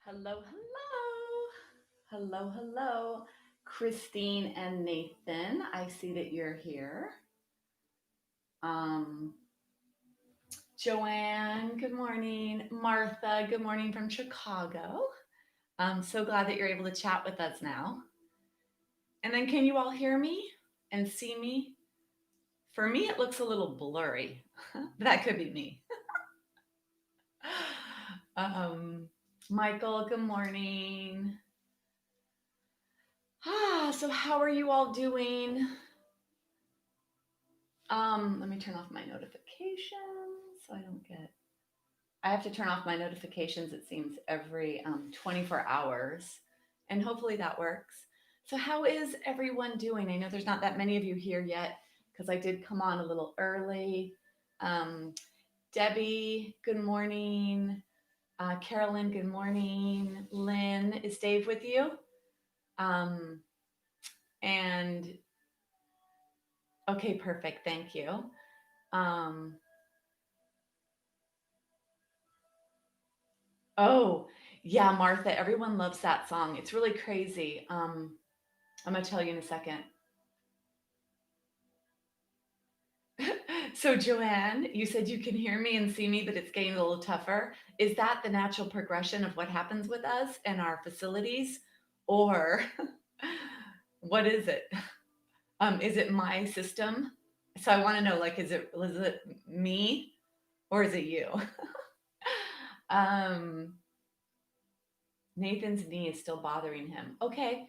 Hello, hello. Hello, hello. Christine and Nathan, I see that you're here. Um, Joanne, good morning. Martha, good morning from Chicago. I'm so glad that you're able to chat with us now. And then, can you all hear me and see me? For me, it looks a little blurry. That could be me. um, Michael, good morning. So how are you all doing? Let me turn off my notifications so I don't get. I have to turn off my notifications, it seems, every 24 hours, and hopefully that works. So, how is everyone doing? I know there's not that many of you here yet because I did come on a little early. Um, Debbie, good morning. Carolyn, good morning. Lynn, is Dave with you? Um, and okay, perfect. Thank you. Um, Oh, yeah, Martha. Everyone loves that song. It's really crazy. I'm gonna tell you in a second. So, Joanne, you said you can hear me and see me, but it's getting a little tougher. Is that the natural progression of what happens with us and our facilities, or what is it? Is it my system? So I want to know, like, is it me or is it you? um, Nathan's knee is still bothering him. Okay.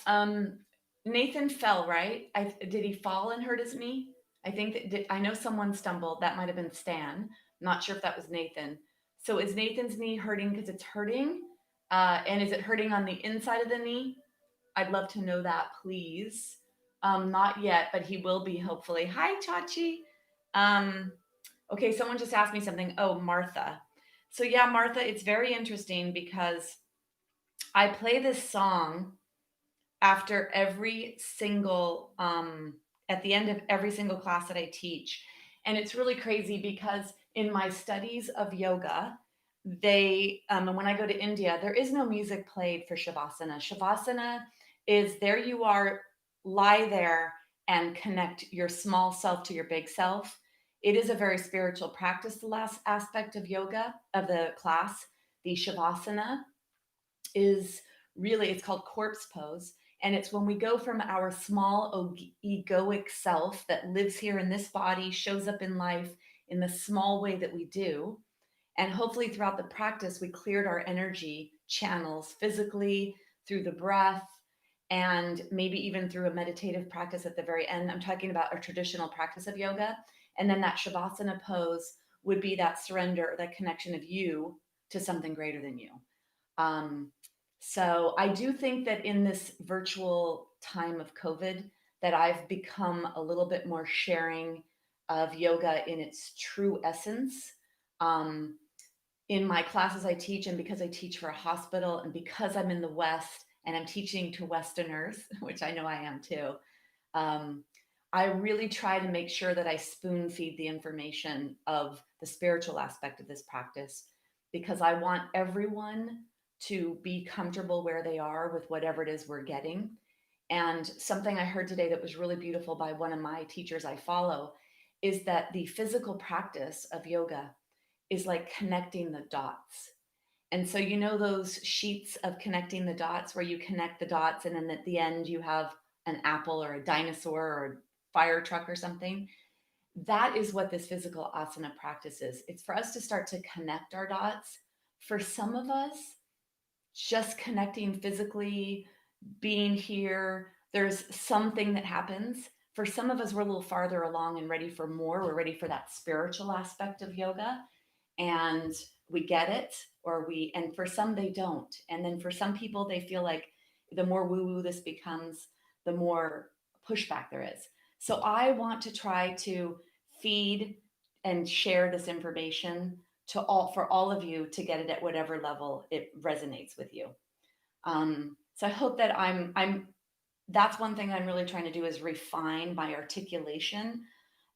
Um, Nathan fell, right? Did he fall and hurt his knee? I think I know someone stumbled. That might have been Stan. Not sure if that was Nathan. So is Nathan's knee hurting because it's hurting? And is it hurting on the inside of the knee? I'd love to know that, please. Not yet, but he will be hopefully. Hi, Chachi. Um, okay, someone just asked me something. Oh, Martha. So yeah, Martha, it's very interesting because I play this song after every single at the end of every single class that I teach. And it's really crazy because in my studies of yoga, and when I go to India, there is no music played for Shavasana. Shavasana is there you are, lie there and connect your small self to your big self. It is a very spiritual practice, the last aspect of yoga, of the class. The Shavasana is really, it's called corpse pose, and it's when we go from our small egoic self that lives here in this body, shows up in life in the small way that we do, and hopefully throughout the practice we cleared our energy channels physically through the breath, and maybe even through a meditative practice at the very end. I'm talking about a traditional practice of yoga. And then that Shavasana pose would be that surrender, that connection of you to something greater than you. um, so I do think that in this virtual time of COVID, that I've become a little bit more sharing of yoga in its true essence. Um, in my classes I teach, and because I teach for a hospital, and because I'm in the West and I'm teaching to Westerners, which I know I am too, um, I really try to make sure that I spoon feed the information of the spiritual aspect of this practice, because I want everyone to be comfortable where they are with whatever it is we're getting. And something I heard today that was really beautiful by one of my teachers I follow is that the physical practice of yoga is like connecting the dots. And so, you know, those sheets of connecting the dots where you connect the dots and then at the end you have an apple or a dinosaur or a fire truck or something. That is what this physical asana practice is. It's for us to start to connect our dots. For some of us, just connecting physically, being here, there's something that happens. For some of us, we're a little farther along and ready for more. We're ready for that spiritual aspect of yoga, and we get it, and for some they don't. And then for some people, they feel like the more woo woo this becomes, the more pushback there is. So I want to try to feed and share this information to all, for all of you, to get it at whatever level it resonates with you. So I hope that I'm that's one thing I'm really trying to do, is refine my articulation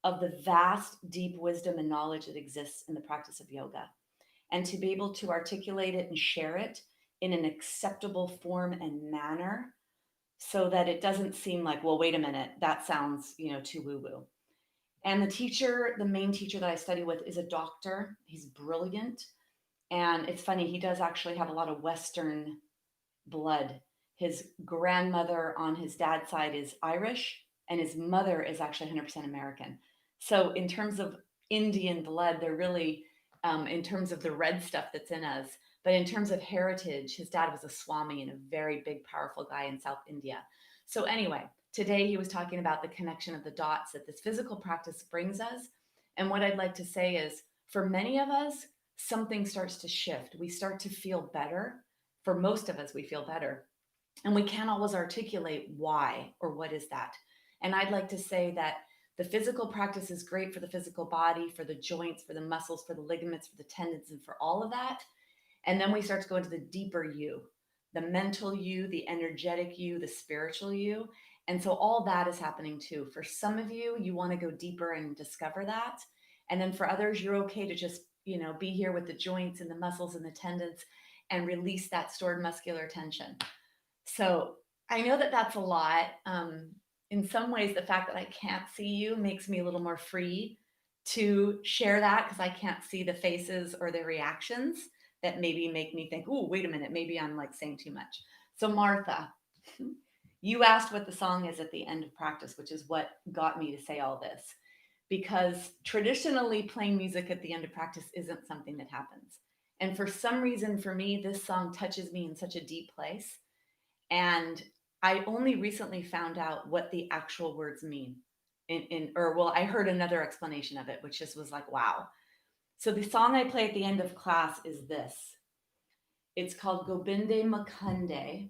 of the vast deep wisdom and knowledge that exists in the practice of yoga, and to be able to articulate it and share it in an acceptable form and manner so that it doesn't seem like, well, wait a minute, that sounds, too woo woo. And the main teacher that I study with is a doctor. He's brilliant. And it's funny, he does actually have a lot of Western blood. His grandmother on his dad's side is Irish, and his mother is actually 100% American. So, in terms of Indian blood, they're really, in terms of the red stuff that's in us, but in terms of heritage, his dad was a Swami and a very big, powerful guy in South India. So, anyway, today he was talking about the connection of the dots that this physical practice brings us. And what I'd like to say is for many of us, something starts to shift. We start to feel better. For most of us, we feel better. And we can't always articulate why or what is that. And I'd like to say that the physical practice is great for the physical body, for the joints, for the muscles, for the ligaments, for the tendons, and for all of that. And then we start to go into the deeper you, the mental you, the energetic you, the spiritual you. And so all that is happening too. For some of you, you want to go deeper and discover that. And then for others, you're okay to just, be here with the joints and the muscles and the tendons and release that stored muscular tension. So I know that that's a lot. In some ways, the fact that I can't see you makes me a little more free to share that because I can't see the faces or the reactions that maybe make me think, oh, wait a minute, maybe I'm like saying too much. So, Martha, you asked what the song is at the end of practice, which is what got me to say all this. Because traditionally, playing music at the end of practice isn't something that happens. And for some reason, for me, this song touches me in such a deep place. And I only recently found out what the actual words mean. I heard another explanation of it, which just was like, wow. So the song I play at the end of class is this. It's called Gobinde Makunde.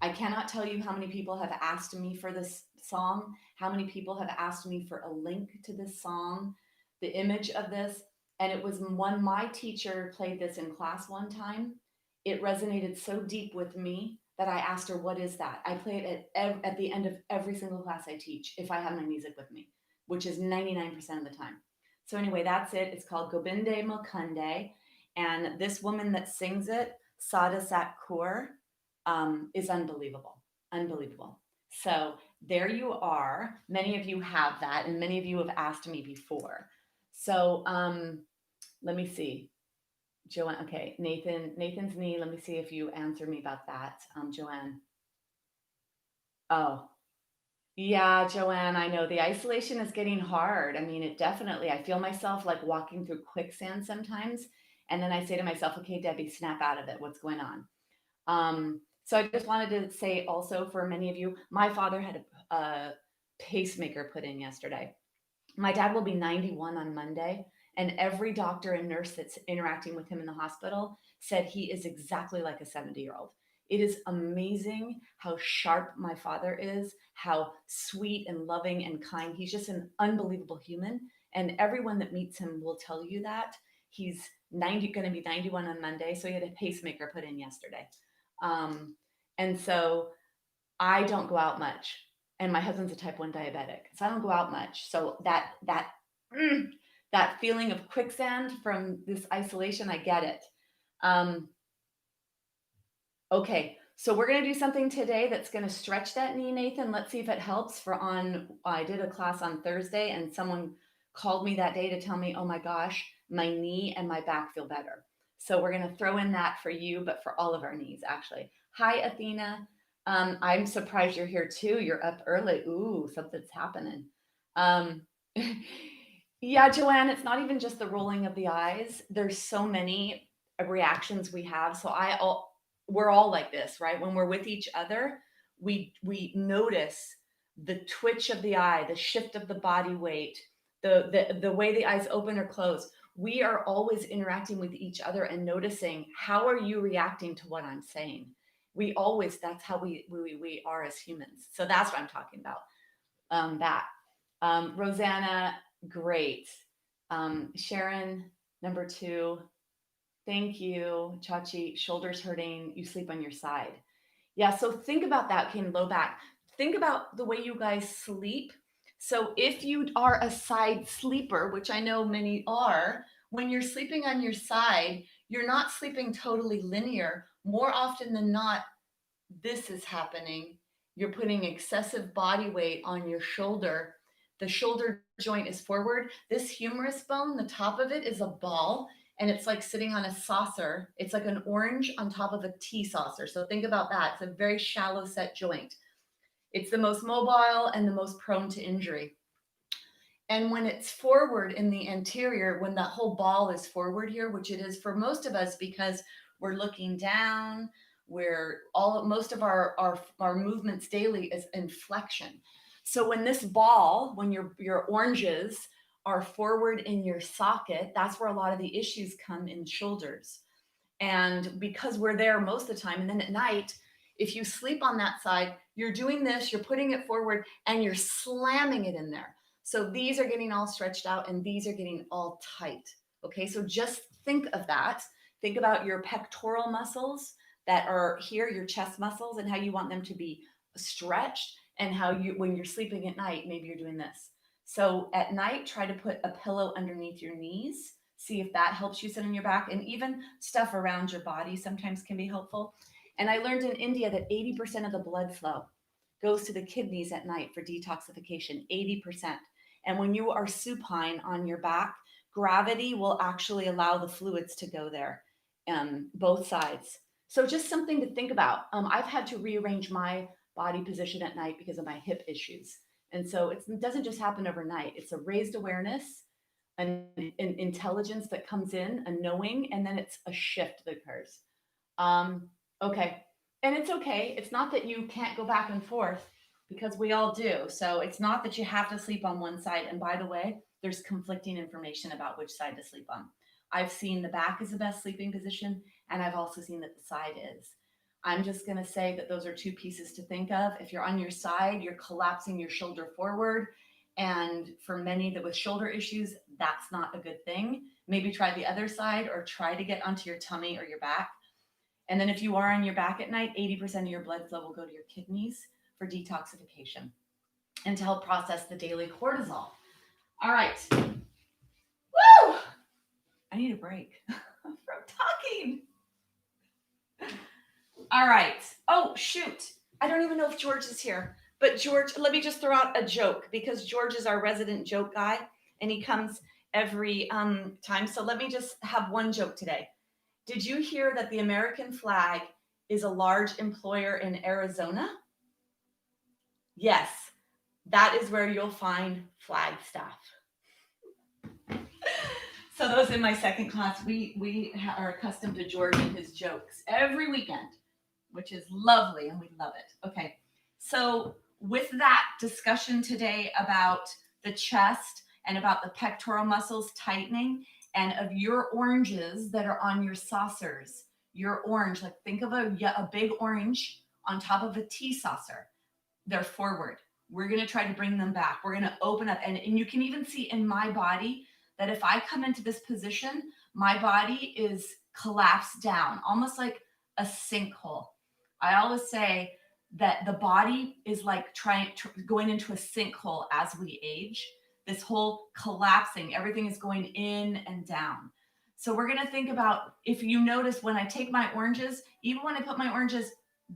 I cannot tell you how many people have asked me for this song, how many people have asked me for a link to this song, the image of this. And it was one, my teacher played this in class one time. It resonated so deep with me that I asked her, what is that? I play it at the end of every single class I teach if I have my music with me, which is 99% of the time. So anyway, that's it. It's called Gobinde Mokunde. And this woman that sings it, Sada Satkur, is unbelievable. Unbelievable. So there you are. Many of you have that, and many of you have asked me before. So let me see. Joanne, okay, Nathan's knee. Let me see if you answer me about that, Joanne. Oh, yeah, Joanne, I know the isolation is getting hard. I mean, it definitely, I feel myself like walking through quicksand sometimes. And then I say to myself, okay, Debbie, snap out of it. What's going on? So I just wanted to say also for many of you, my father had a pacemaker put in yesterday. My dad will be 91 on Monday, and every doctor and nurse that's interacting with him in the hospital said he is exactly like a 70-year-old. It is amazing how sharp my father is, how sweet and loving and kind. He's just an unbelievable human. And everyone that meets him will tell you that. He's going to be 91 on Monday. So he had a pacemaker put in yesterday. And so I don't go out much. And my husband's a type 1 diabetic. So I don't go out much. So that feeling of quicksand from this isolation, I get it. Okay, so we're going to do something today that's going to stretch that knee, Nathan. Let's see if it helps. I did a class on Thursday, and someone called me that day to tell me, oh my gosh, my knee and my back feel better. So we're going to throw in that for you, but for all of our knees, actually. Hi, Athena. I'm surprised you're here too. You're up early. Ooh, something's happening. Um, yeah, Joanne, it's not even just the rolling of the eyes. There's so many reactions we have. So we're all like this, right? When we're with each other, we notice the twitch of the eye, the shift of the body weight, the way the eyes open or close. We are always interacting with each other and noticing, how are you reacting to what I'm saying? That's how we are as humans. So that's what I'm talking about. Rosanna, great. Sharon, number 2, thank you. Chachi, shoulders hurting, you sleep on your side. Yeah, so think about that, okay, low back. Think about the way you guys sleep. So if you are a side sleeper, which I know many are, when you're sleeping on your side, you're not sleeping totally linear. More often than not, this is happening. You're putting excessive body weight on your shoulder. The shoulder joint is forward. This humerus bone, the top of it is a ball, and it's like sitting on a saucer. It's like an orange on top of a tea saucer. So think about that. It's a very shallow set joint. It's the most mobile and the most prone to injury. And when it's forward in the anterior, when that whole ball is forward here, which it is for most of us because we're looking down, where most of our movements daily is inflection. So when this ball, when your oranges are forward in your socket, that's where a lot of the issues come in shoulders. And because we're there most of the time, and then at night, if you sleep on that side, you're doing this, you're putting it forward, and you're slamming it in there. So these are getting all stretched out and these are getting all tight. Okay, so just think of that. Think about your pectoral muscles that are here, your chest muscles, and how you want them to be stretched, and how you, when you're sleeping at night, maybe you're doing this. So at night, try to put a pillow underneath your knees. See if that helps you sit on your back, and even stuff around your body sometimes can be helpful. And I learned in India that 80% of the blood flow goes to the kidneys at night for detoxification, 80%. And when you are supine on your back, gravity will actually allow the fluids to go there, both sides. So just something to think about. I've had to rearrange my body position at night because of my hip issues. And so it doesn't just happen overnight. It's a raised awareness, an intelligence that comes in, a knowing, and then it's a shift that occurs. Okay. And it's okay. It's not that you can't go back and forth, because we all do. So it's not that you have to sleep on one side. And by the way, there's conflicting information about which side to sleep on. I've seen the back is the best sleeping position, and I've also seen that the side is. I'm just going to say that those are two pieces to think of. If you're on your side, you're collapsing your shoulder forward. And for many that with shoulder issues, that's not a good thing. Maybe try the other side, or try to get onto your tummy or your back. And then if you are on your back at night, 80% of your blood flow will go to your kidneys for detoxification and to help process the daily cortisol. All right. Woo! I need a break from talking. All right. Oh, shoot. I don't even know if George is here. But George, let me just throw out a joke, because George is our resident joke guy, and he comes every time. So let me just have one joke today. Did you hear that the American flag is a large employer in Arizona? Yes, that is where you'll find flag staff. So those in my second class, we are accustomed to George and his jokes every weekend, which is lovely, and we love it. Okay, so with that discussion today about the chest and about the pectoral muscles tightening, and of your oranges that are on your saucers, your orange, like think of a big orange on top of a tea saucer. They're forward. We're going to try to bring them back. We're going to open up. And you can even see in my body that if I come into this position, my body is collapsed down, almost like a sinkhole. I always say that the body is like going into a sinkhole as we age. This whole collapsing, everything is going in and down. So we're going to think about, if you notice when I take my oranges, even when I put my oranges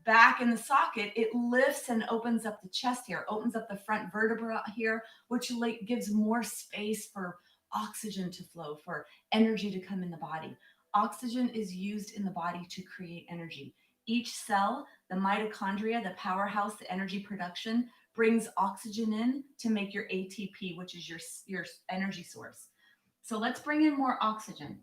back in the socket, it lifts and opens up the chest here, opens up the front vertebra here, which gives more space for oxygen to flow, for energy to come in the body. Oxygen is used in the body to create energy. Each cell, the mitochondria, the powerhouse, the energy production, brings oxygen in to make your ATP, which is your energy source. So let's bring in more oxygen.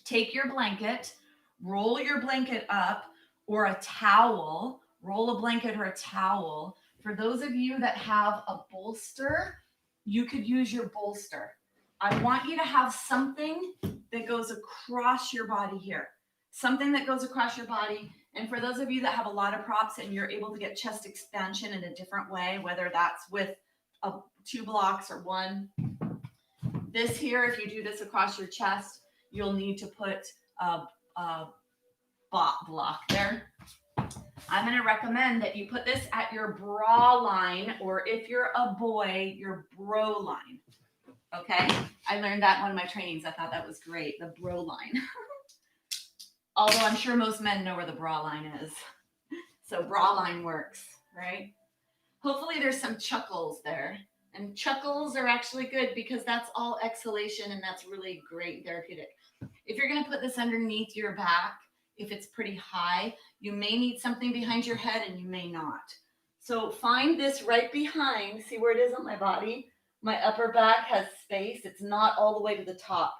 Take your blanket, roll your blanket up, or a towel, roll a blanket or a towel. For those of you that have a bolster, you could use your bolster. I want you to have something that goes across your body here. Something that goes across your body. And for those of you that have a lot of props and you're able to get chest expansion in a different way, whether that's with 2 blocks or 1, this here, if you do this across your chest, you'll need to put a block there. I'm going to recommend that you put this at your bra line, or if you're a boy, your bro line. Okay? I learned that in one of my trainings. I thought that was great, the bro line. Although I'm sure most men know where the bra line is. So bra line works, right? Hopefully there's some chuckles there. And chuckles are actually good because that's all exhalation and that's really great therapeutic. If you're going to put this underneath your back, if it's pretty high, you may need something behind your head and you may not. So find this right behind. See where it is on my body? My upper back has space. It's not all the way to the top.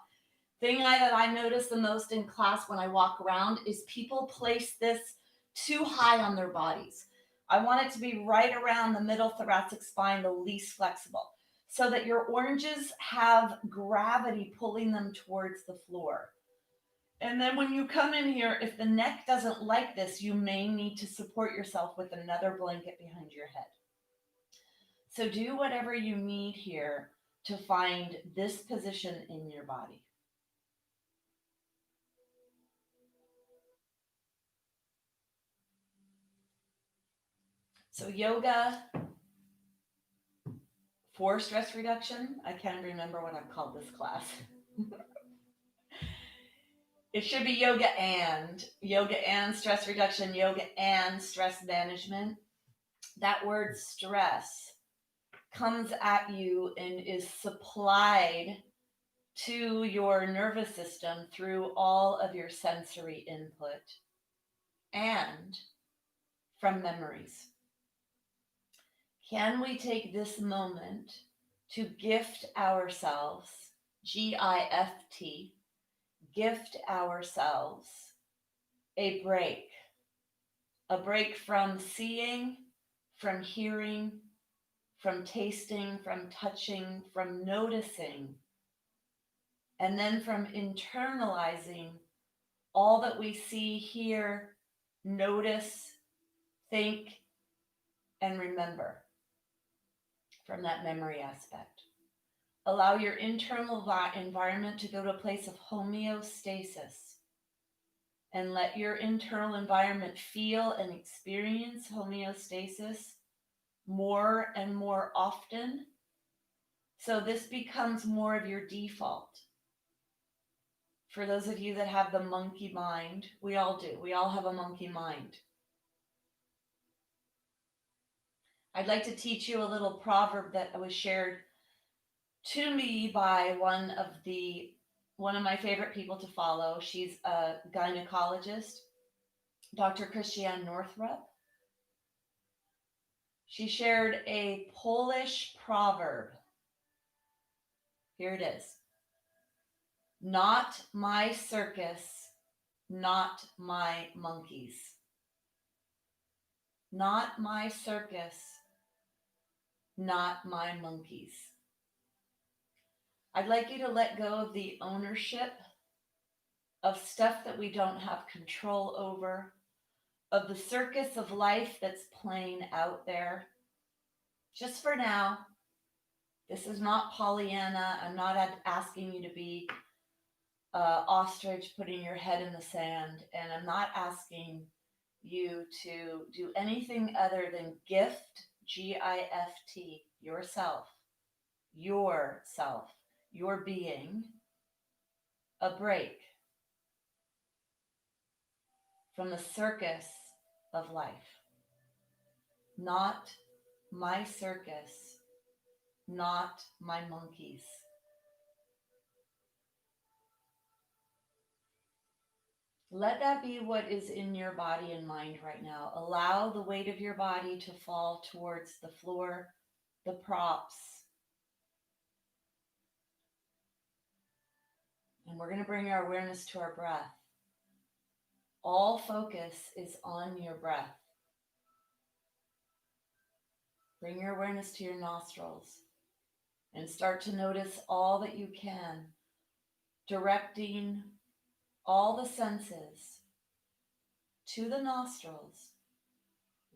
That I notice the most in class when I walk around is people place this too high on their bodies. I want it to be right around the middle thoracic spine, the least flexible, so that your oranges have gravity pulling them towards the floor. And then when you come in here, if the neck doesn't like this, you may need to support yourself with another blanket behind your head. So do whatever you need here to find this position in your body. So yoga for stress reduction, I can't remember what I've called this class. It should be yoga and stress reduction, yoga and stress management. That word stress comes at you and is supplied to your nervous system through all of your sensory input and from memories. Can we take this moment to gift ourselves, GIFT, gift ourselves a break from seeing, from hearing, from tasting, from touching, from noticing, and then from internalizing all that we see, hear, notice, think, and remember from that memory aspect. Allow your internal environment to go to a place of homeostasis and let your internal environment feel and experience homeostasis more and more often. So this becomes more of your default. For those of you that have the monkey mind, we all do. We all have a monkey mind. I'd like to teach you a little proverb that was shared to me by one of my favorite people to follow. She's a gynecologist, Dr. Christiane Northrup. She shared a Polish proverb. Here it is. Not my circus, not my monkeys. Not my circus, not my monkeys. I'd like you to let go of the ownership of stuff that we don't have control over, of the circus of life that's playing out there. Just for now, this is not Pollyanna. I'm not asking you to be ostrich putting your head in the sand, and I'm not asking you to do anything other than gift, GIFT, yourself, your being, a break from the circus of life. Not my circus, not my monkeys. Let that be what is in your body and mind right now. Allow the weight of your body to fall towards the floor, the props. And we're going to bring our awareness to our breath. All focus is on your breath. Bring your awareness to your nostrils and start to notice all that you can, directing all the senses to the nostrils,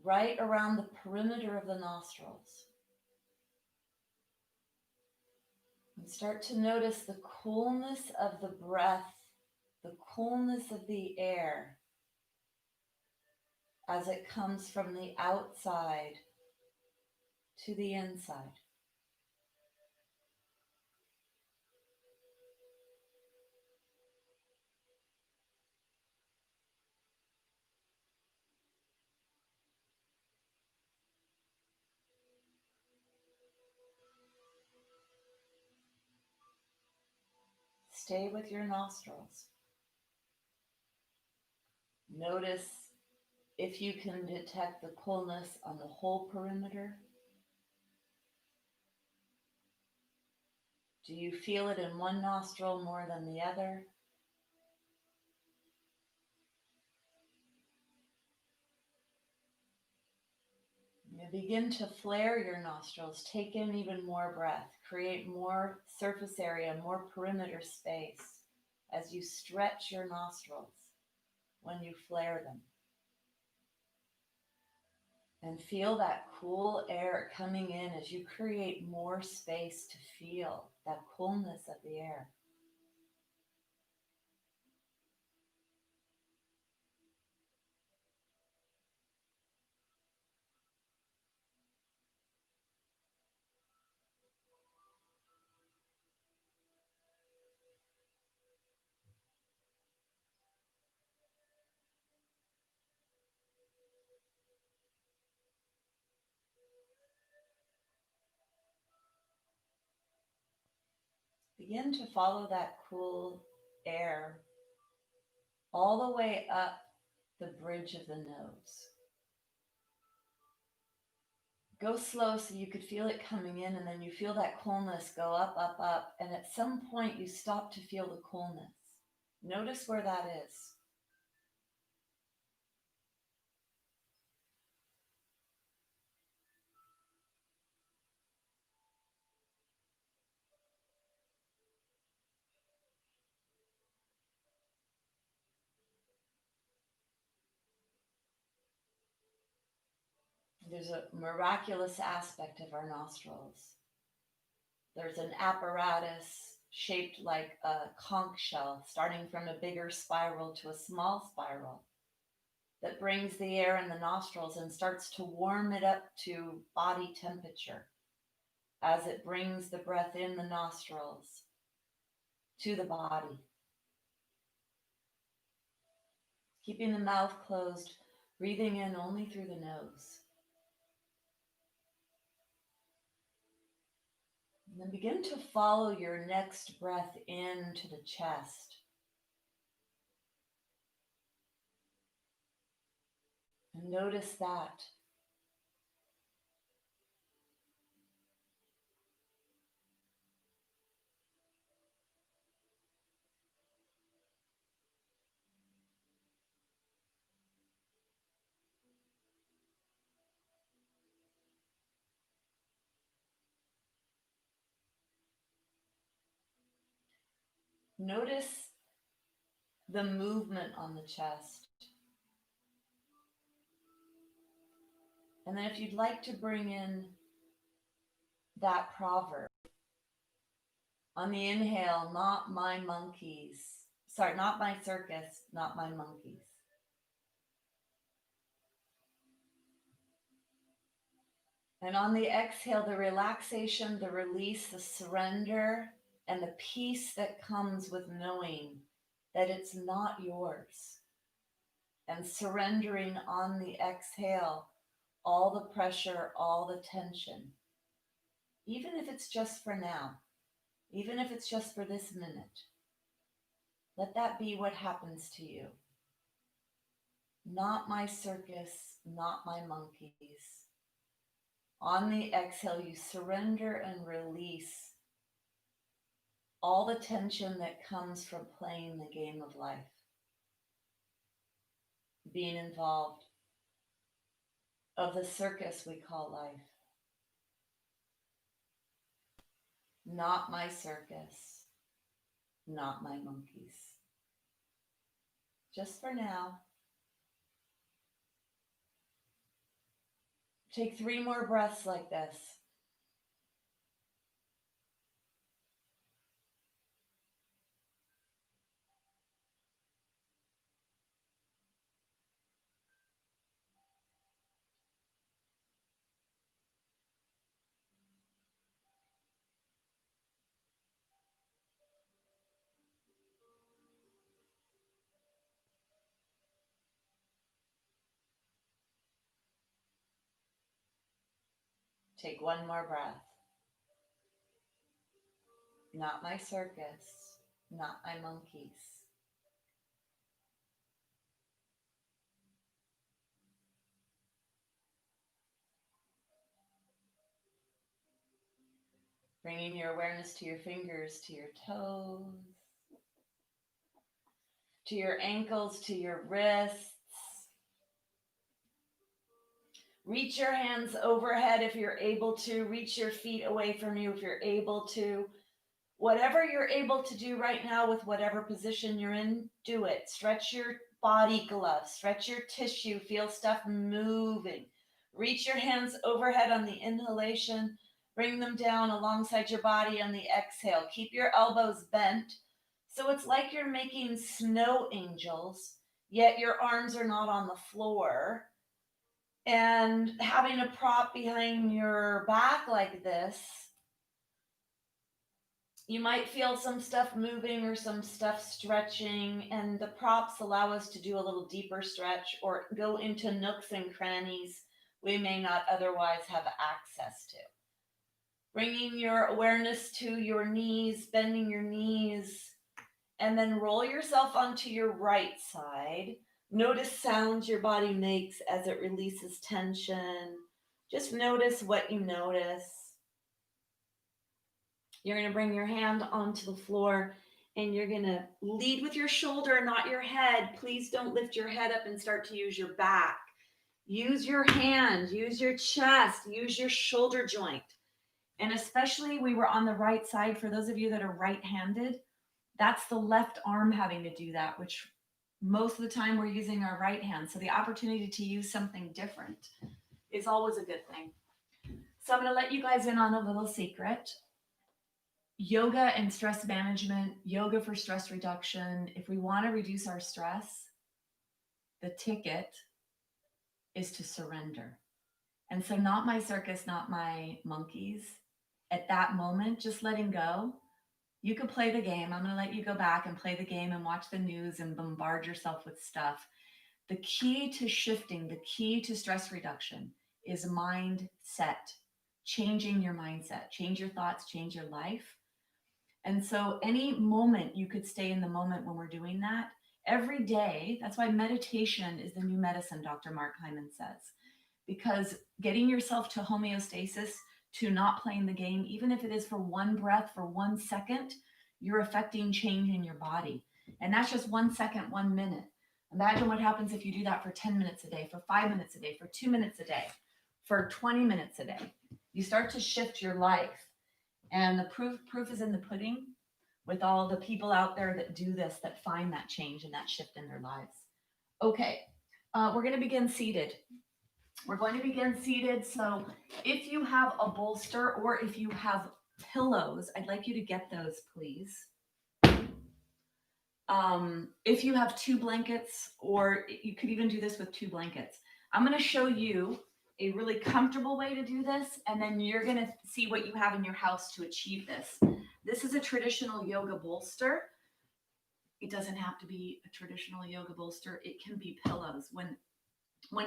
right around the perimeter of the nostrils. And start to notice the coolness of the breath, the coolness of the air as it comes from the outside to the inside. stay with your nostrils. Notice if you can detect the coolness on the whole perimeter. Do you feel it in one nostril more than the other? You begin to flare your nostrils, take in even more breath, create more surface area, more perimeter space as you stretch your nostrils when you flare them. And feel that cool air coming in as you create more space to feel that coolness of the air. Begin to follow that cool air all the way up the bridge of the nose. Go slow so you could feel it coming in, and then you feel that coolness go up, up, up, and at some point you stop to feel the coolness. Notice where that is. There's a miraculous aspect of our nostrils. There's an apparatus shaped like a conch shell, starting from a bigger spiral to a small spiral, that brings the air in the nostrils and starts to warm it up to body temperature as it brings the breath in the nostrils to the body. Keeping the mouth closed, breathing in only through the nose. And then begin to follow your next breath into the chest. And notice that. Notice the movement on the chest. And then if you'd like to bring in that proverb, on the inhale, not my monkeys. Sorry, not my circus, not my monkeys. And on the exhale, the relaxation, the release, the surrender, and the peace that comes with knowing that it's not yours. And surrendering on the exhale all the pressure, all the tension. Even if it's just for now, even if it's just for this minute, let that be what happens to you. Not my circus, not my monkeys. On the exhale, you surrender and release all the tension that comes from playing the game of life, being involved of the circus we call life. Not my circus, not my monkeys. Just for now. Take 3 more breaths like this. Take 1 more breath. Not my circus, not my monkeys. Bringing your awareness to your fingers, to your toes, to your ankles, to your wrists. Reach your hands overhead if you're able to. Reach your feet away from you if you're able to. Whatever you're able to do right now with whatever position you're in, do it. Stretch your body gloves, stretch your tissue, feel stuff moving. Reach your hands overhead on the inhalation, bring them down alongside your body on the exhale. Keep your elbows bent. So it's like you're making snow angels, yet your arms are not on the floor. And having a prop behind your back like this, you might feel some stuff moving or some stuff stretching, and the props allow us to do a little deeper stretch or go into nooks and crannies we may not otherwise have access to. Bringing your awareness to your knees, bending your knees, and then roll yourself onto your right side. Notice sounds your body makes as it releases tension. Just notice what you notice. You're going to bring your hand onto the floor and you're going to lead with your shoulder, not your head. Please don't lift your head up and start to use your back. Use your hand, use your chest, use your shoulder joint. And especially we were on the right side. For those of you that are right-handed, that's the left arm having to do that, which most of the time we're using our right hand. So the opportunity to use something different is always a good thing. So I'm going to let you guys in on a little secret. Yoga and stress management, yoga for stress reduction. If we want to reduce our stress, the ticket is to surrender. And so not my circus, not my monkeys. At that moment, just letting go. You could play the game. I'm going to let you go back and play the game and watch the news and bombard yourself with stuff. The key to shifting, the key to stress reduction is mindset. Changing your mindset. Change your thoughts, change your life. And so any moment you could stay in the moment when we're doing that every day. That's why meditation is the new medicine, Dr. Mark Hyman says, because getting yourself to homeostasis, to not playing the game, even if it is for one breath, for 1 second, you're affecting change in your body. And that's just 1 second, 1 minute. Imagine what happens if you do that for 10 minutes a day, for 5 minutes a day, for 2 minutes a day, for 20 minutes a day. You start to shift your life. And the proof is in the pudding with all the people out there that do this, that find that change and that shift in their lives. Okay, we're going to begin seated. We're going to begin seated. So if you have a bolster or if you have pillows, I'd like you to get those, please. If you have 2 blankets, or you could even do this with 2 blankets. I'm going to show you a really comfortable way to do this, and then you're going to see what you have in your house to achieve this. This is a traditional yoga bolster. It doesn't have to be a traditional yoga bolster. It can be pillows. When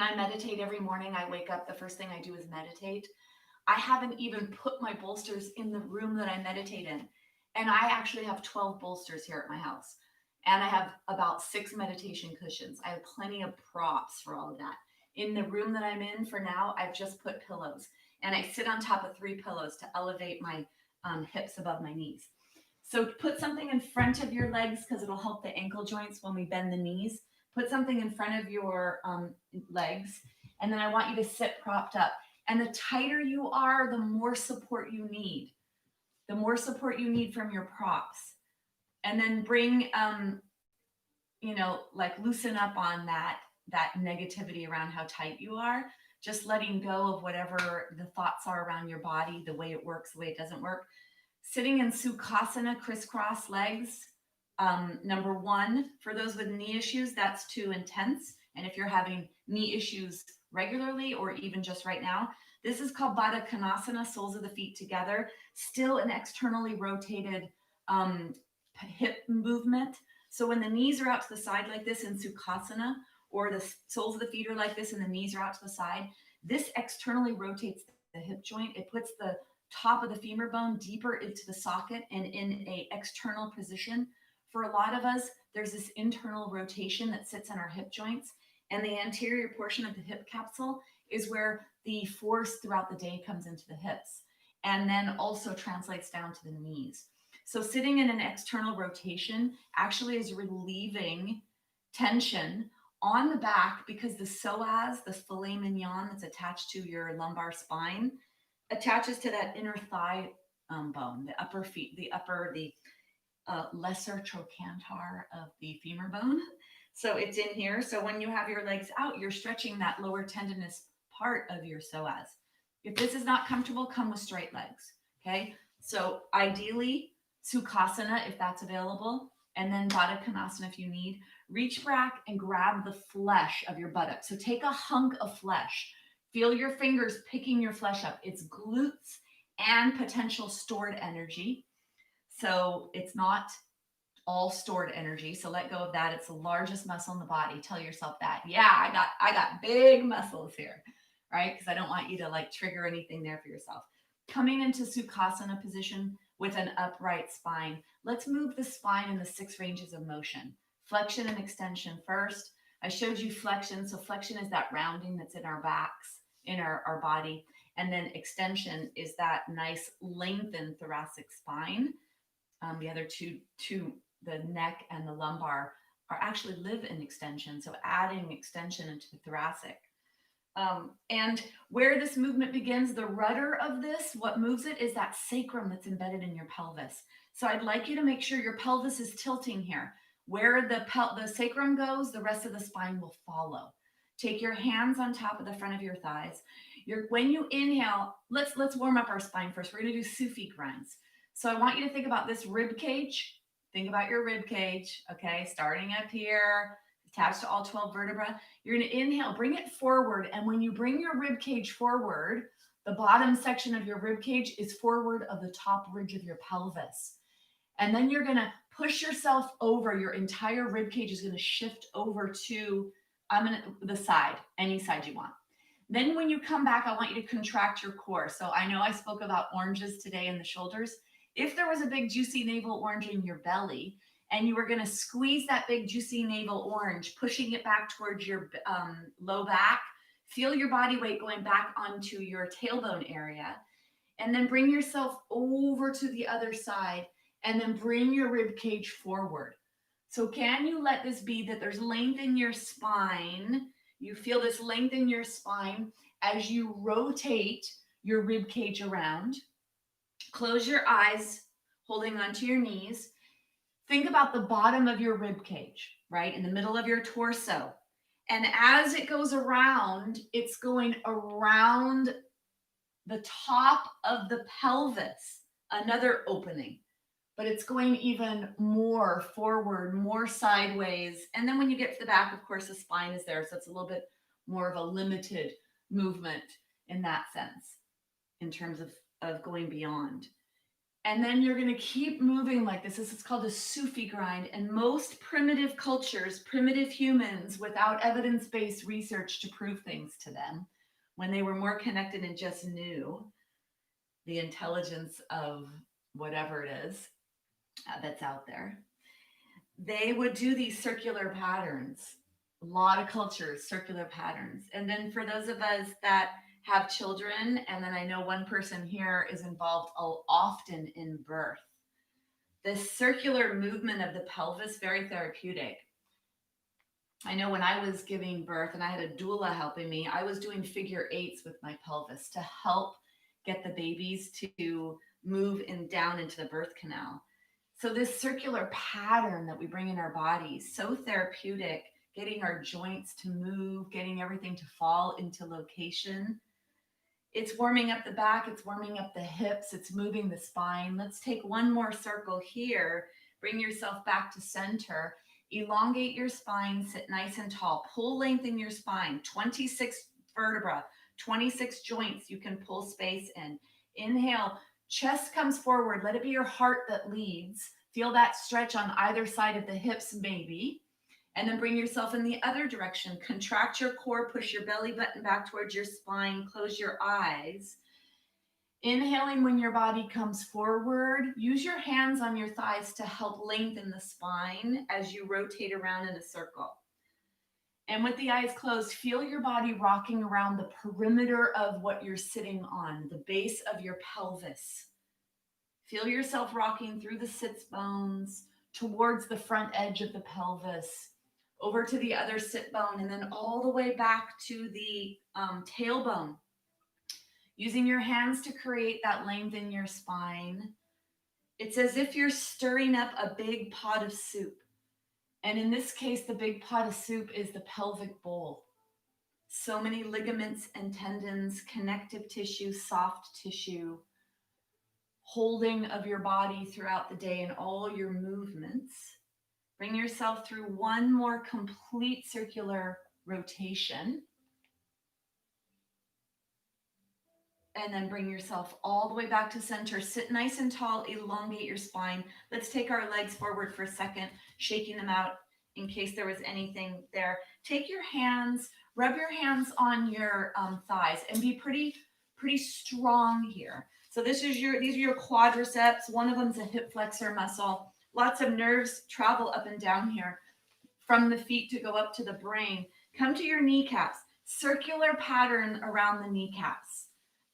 I meditate every morning, I wake up, the first thing I do is meditate. I haven't even put my bolsters in the room that I meditate in. And I actually have 12 bolsters here at my house. And I have about 6 meditation cushions. I have plenty of props for all of that. In the room that I'm in for now, I've just put pillows. And I sit on top of 3 pillows to elevate my hips above my knees. So put something in front of your legs because it'll help the ankle joints when we bend the knees. Put something in front of your legs. And then I want you to sit propped up. And the tighter you are, the more support you need. The more support you need from your props. And then bring, like loosen up on that negativity around how tight you are. Just letting go of whatever the thoughts are around your body, the way it works, the way it doesn't work. Sitting in Sukhasana, crisscross legs. Number 1, for those with knee issues, that's too intense. And if you're having knee issues regularly or even just right now, this is called Baddha Konasana, soles of the feet together. Still an externally rotated hip movement. So when the knees are out to the side like this in Sukhasana, or the soles of the feet are like this and the knees are out to the side, this externally rotates the hip joint. It puts the top of the femur bone deeper into the socket and in a external position, For a lot of us, there's this internal rotation that sits in our hip joints, and the anterior portion of the hip capsule is where the force throughout the day comes into the hips and then also translates down to the knees. So sitting in an external rotation actually is relieving tension on the back, because the psoas, the filet mignon that's attached to your lumbar spine, attaches to that inner thigh bone, the upper feet, the lesser trochanter of the femur bone. So it's in here. So when you have your legs out, you're stretching that lower tendinous part of your psoas. If this is not comfortable, come with straight legs. Okay. So ideally, Sukhasana, if that's available, and then Baddha Konasana if you need. Reach back and grab the flesh of your buttock. So take a hunk of flesh. Feel your fingers picking your flesh up. It's glutes and potential stored energy. So it's not all stored energy. So let go of that. It's the largest muscle in the body. Tell yourself that. Yeah, I got big muscles here, right? Because I don't want you to like trigger anything there for yourself. Coming into Sukhasana position with an upright spine. Let's move the spine in the 6 ranges of motion. Flexion and extension first. I showed you flexion. So flexion is that rounding that's in our backs, in our body. And then extension is that nice lengthened thoracic spine. The other two, the neck and the lumbar, are actually live in extension. So adding extension into the thoracic. And where this movement begins, the rudder of this, what moves it is that sacrum that's embedded in your pelvis. So I'd like you to make sure your pelvis is tilting here. Where the sacrum goes, the rest of the spine will follow. Take your hands on top of the front of your thighs. When you inhale, let's warm up our spine first. We're going to do Sufi grinds. So I want you to think about this rib cage. Think about your rib cage, okay? Starting up here, attached to all 12 vertebrae. You're going to inhale, bring it forward. And when you bring your rib cage forward, the bottom section of your rib cage is forward of the top ridge of your pelvis. And then you're going to push yourself over. Your entire rib cage is going to shift over to the side, any side you want. Then when you come back, I want you to contract your core. So I know I spoke about oranges today in the shoulders. If there was a big juicy navel orange in your belly, and you were going to squeeze that big juicy navel orange, pushing it back towards your low back, feel your body weight going back onto your tailbone area, and then bring yourself over to the other side, and then bring your rib cage forward. So can you let this be that there's length in your spine? You feel this length in your spine as you rotate your rib cage around. Close your eyes, holding onto your knees. Think about the bottom of your rib cage, right? In the middle of your torso. And as it goes around, it's going around the top of the pelvis, another opening. But it's going even more forward, more sideways. And then when you get to the back, of course, the spine is there. So it's a little bit more of a limited movement in that sense, in terms of going beyond. And then you're going to keep moving like this. This is called a Sufi grind. And most primitive cultures, primitive humans, without evidence-based research to prove things to them, when they were more connected and just knew the intelligence of whatever it is that's out there, they would do these circular patterns. A lot of cultures, circular patterns. And then for those of us that have children, and then I know one person here is involved often in birth, this circular movement of the pelvis, very therapeutic. I know when I was giving birth and I had a doula helping me, I was doing figure 8s with my pelvis to help get the babies to move down into the birth canal. So this circular pattern that we bring in our bodies, so therapeutic, getting our joints to move, getting everything to fall into location. It's warming up the back, it's warming up the hips, it's moving the spine. Let's take one more circle here. Bring yourself back to center. Elongate your spine, sit nice and tall. Pull length in your spine, 26 vertebra, 26 joints you can pull space in. Inhale, chest comes forward. Let it be your heart that leads. Feel that stretch on either side of the hips maybe. And then bring yourself in the other direction. Contract your core, push your belly button back towards your spine, close your eyes. Inhaling when your body comes forward. Use your hands on your thighs to help lengthen the spine as you rotate around in a circle. And with the eyes closed, feel your body rocking around the perimeter of what you're sitting on, the base of your pelvis. Feel yourself rocking through the sits bones towards the front edge of the pelvis, over to the other sit bone, and then all the way back to the tailbone. Using your hands to create that length in your spine. It's as if you're stirring up a big pot of soup. And in this case, the big pot of soup is the pelvic bowl. So many ligaments and tendons, connective tissue, soft tissue, holding of your body throughout the day and all your movements. Bring yourself through one more complete circular rotation. And then bring yourself all the way back to center. Sit nice and tall, elongate your spine. Let's take our legs forward for a second, shaking them out in case there was anything there. Take your hands, rub your hands on your thighs and be pretty strong here. So these are your quadriceps. One of them is a hip flexor muscle. Lots of nerves travel up and down here from the feet to go up to the brain. Come to your kneecaps. Circular pattern around the kneecaps.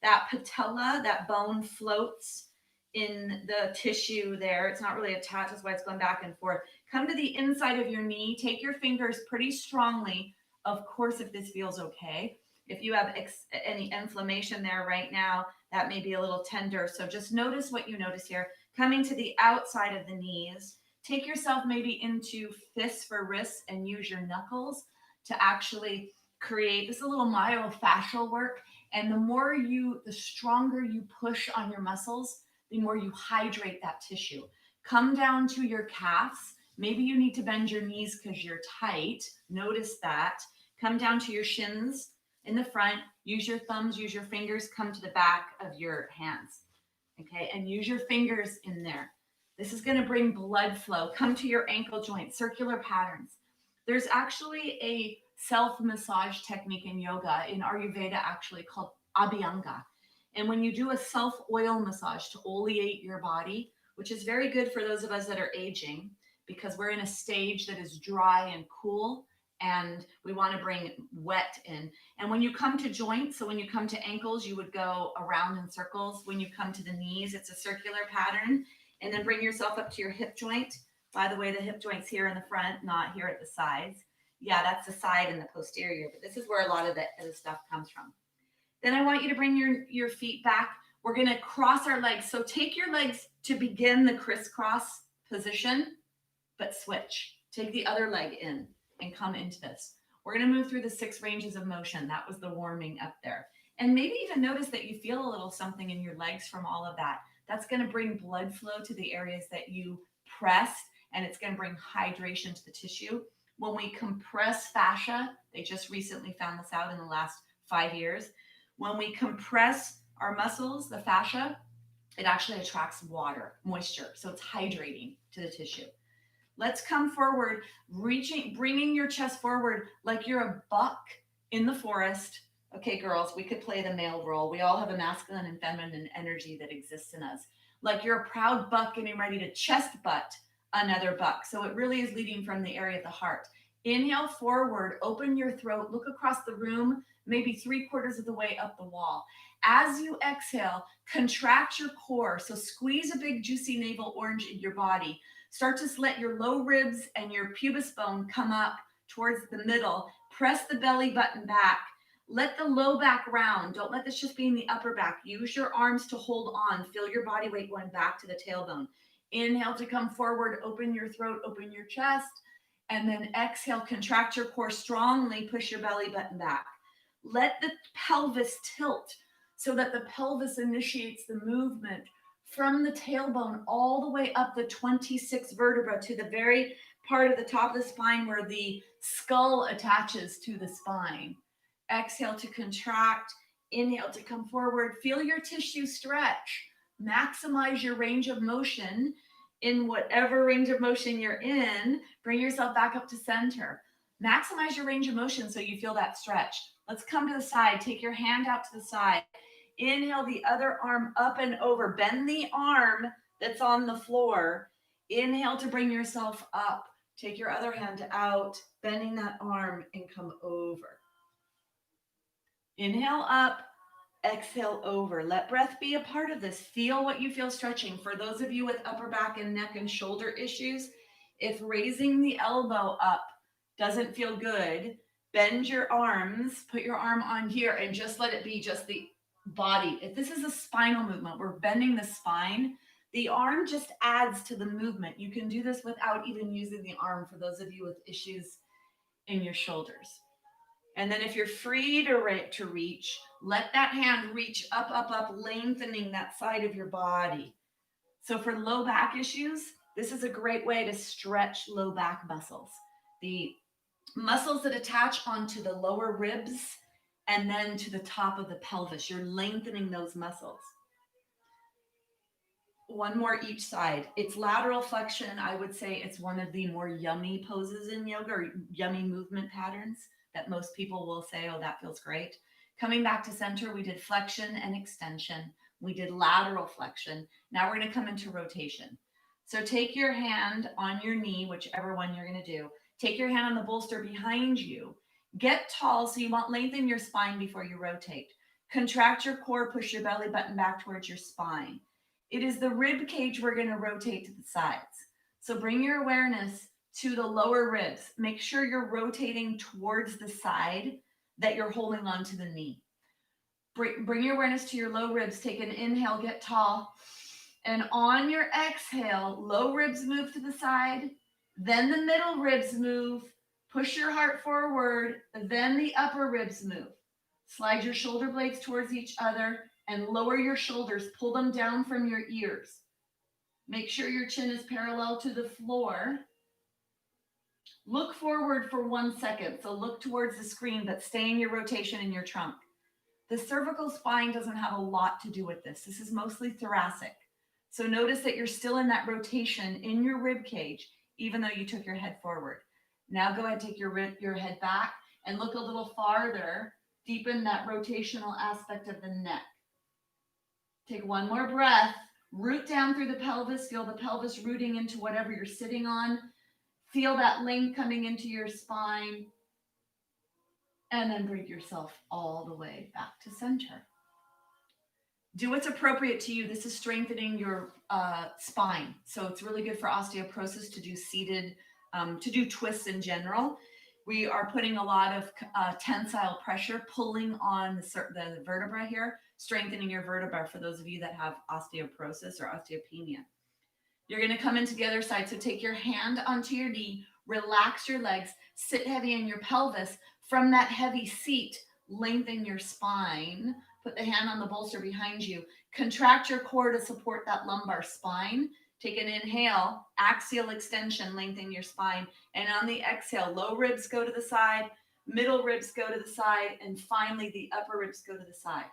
That patella, that bone floats in the tissue there. It's not really attached, that's why it's going back and forth. Come to the inside of your knee. Take your fingers pretty strongly, of course, if this feels okay. If you have any inflammation there right now, that may be a little tender. So just notice what you notice here. Coming to the outside of the knees. Take yourself maybe into fists for wrists and use your knuckles to actually create this a little myofascial work. And the stronger you push on your muscles, the more you hydrate that tissue. Come down to your calves. Maybe you need to bend your knees because you're tight. Notice that. Come down to your shins in the front. Use your thumbs, use your fingers. Come to the back of your hands. Okay, and use your fingers in there. This is going to bring blood flow. Come to your ankle joint, circular patterns. There's actually a self-massage technique in yoga, in Ayurveda actually, called Abhyanga. And when you do a self-oil massage to oleate your body, which is very good for those of us that are aging, because we're in a stage that is dry and cool, and we want to bring wet in. And when you come to joints, so when you come to ankles, you would go around in circles. When you come to the knees, it's a circular pattern. And then bring yourself up to your hip joint. By the way, the hip joint's here in the front, not here at the sides. Yeah, that's the side and the posterior, but this is where a lot of the stuff comes from. Then I want you to bring your feet back. We're going to cross our legs. So take your legs to begin the crisscross position, but switch. Take the other leg in and come into this. We're going to move through the 6 ranges of motion. That was the warming up there. And maybe even notice that you feel a little something in your legs from all of that. That's going to bring blood flow to the areas that you pressed, and it's going to bring hydration to the tissue. When we compress fascia, they just recently found this out in the last 5 years. When we compress our muscles, the fascia, it actually attracts water, moisture. So it's hydrating to the tissue. Let's come forward, bringing your chest forward like you're a buck in the forest. Okay, girls, we could play the male role. We all have a masculine and feminine energy that exists in us. Like you're a proud buck getting ready to chest butt another buck. So it really is leading from the area of the heart. Inhale forward, open your throat, look across the room, maybe 3/4 of the way up the wall. As you exhale, contract your core. So squeeze a big juicy navel orange in your body. Start to let your low ribs and your pubis bone come up towards the middle. Press the belly button back. Let the low back round. Don't let this just be in the upper back. Use your arms to hold on. Feel your body weight going back to the tailbone. Inhale to come forward, open your throat, open your chest, and then exhale, contract your core strongly, push your belly button back. Let the pelvis tilt so that the pelvis initiates the movement from the tailbone all the way up the 26 vertebra to the very part of the top of the spine where the skull attaches to the spine. Exhale to contract, inhale to come forward. Feel your tissue stretch. Maximize your range of motion in whatever range of motion you're in. Bring yourself back up to center. Maximize your range of motion so you feel that stretch. Let's come to the side. Take your hand out to the side. Inhale the other arm up and over. Bend the arm that's on the floor. Inhale to bring yourself up. Take your other hand out, bending that arm, and come over. Inhale up, exhale over. Let breath be a part of this. Feel what you feel stretching. For those of you with upper back and neck and shoulder issues, if raising the elbow up doesn't feel good, bend your arms, put your arm on here, and just let it be just the body. If this is a spinal movement, we're bending the spine. The arm just adds to the movement. You can do this without even using the arm for those of you with issues in your shoulders. And then if you're free to reach, let that hand reach up, up, up, lengthening that side of your body. So for low back issues, this is a great way to stretch low back muscles. The muscles that attach onto the lower ribs and then to the top of the pelvis. You're lengthening those muscles. One more each side. It's lateral flexion. I would say it's one of the more yummy poses in yoga, or yummy movement patterns that most people will say, oh, that feels great. Coming back to center, we did flexion and extension. We did lateral flexion. Now we're going to come into rotation. So take your hand on your knee, whichever one you're going to do. Take your hand on the bolster behind you. Get tall so you won't lengthen your spine before you rotate. Contract your core, push your belly button back towards your spine. It is the rib cage we're going to rotate to the sides. So bring your awareness to the lower ribs. Make sure you're rotating towards the side that you're holding onto the knee. Bring your awareness to your low ribs. Take an inhale, get tall. And on your exhale, low ribs move to the side. Then the middle ribs move. Push your heart forward. Then the upper ribs move. Slide your shoulder blades towards each other and lower your shoulders. Pull them down from your ears. Make sure your chin is parallel to the floor. Look forward for 1 second. So look towards the screen, but stay in your rotation in your trunk. The cervical spine doesn't have a lot to do with this. This is mostly thoracic. So notice that you're still in that rotation in your rib cage, even though you took your head forward. Now go ahead, take your head back and look a little farther. Deepen that rotational aspect of the neck. Take one more breath. Root down through the pelvis. Feel the pelvis rooting into whatever you're sitting on. Feel that length coming into your spine. And then bring yourself all the way back to center. Do what's appropriate to you. This is strengthening your spine. So it's really good for osteoporosis to do seated, to do twists in general. We are putting a lot of tensile pressure, pulling on the vertebra here, strengthening your vertebra for those of you that have osteoporosis or osteopenia. You're going to come into the other side. So take your hand onto your knee, relax your legs, sit heavy in your pelvis. From that heavy seat, lengthen your spine. Put the hand on the bolster behind you. Contract your core to support that lumbar spine. Take an inhale, axial extension, lengthen your spine. And on the exhale, low ribs go to the side, middle ribs go to the side, and finally the upper ribs go to the side.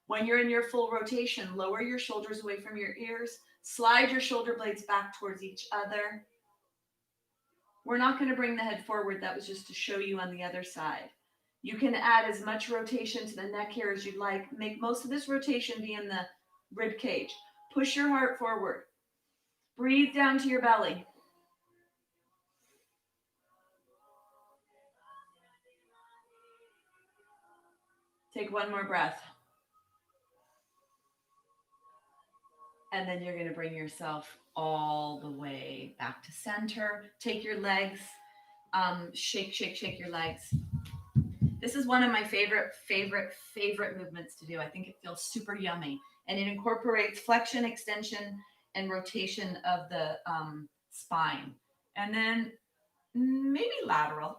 When you're in your full rotation, lower your shoulders away from your ears. Slide your shoulder blades back towards each other. We're not going to bring the head forward. That was just to show you on the other side. You can add as much rotation to the neck here as you'd like. Make most of this rotation be in the rib cage. Push your heart forward. Breathe down to your belly. Take one more breath. And then you're going to bring yourself all the way back to center. Take your legs, shake your legs. This is one of my favorite movements to do. I think it feels super yummy. And it incorporates flexion, extension, and rotation of the spine. And then maybe lateral.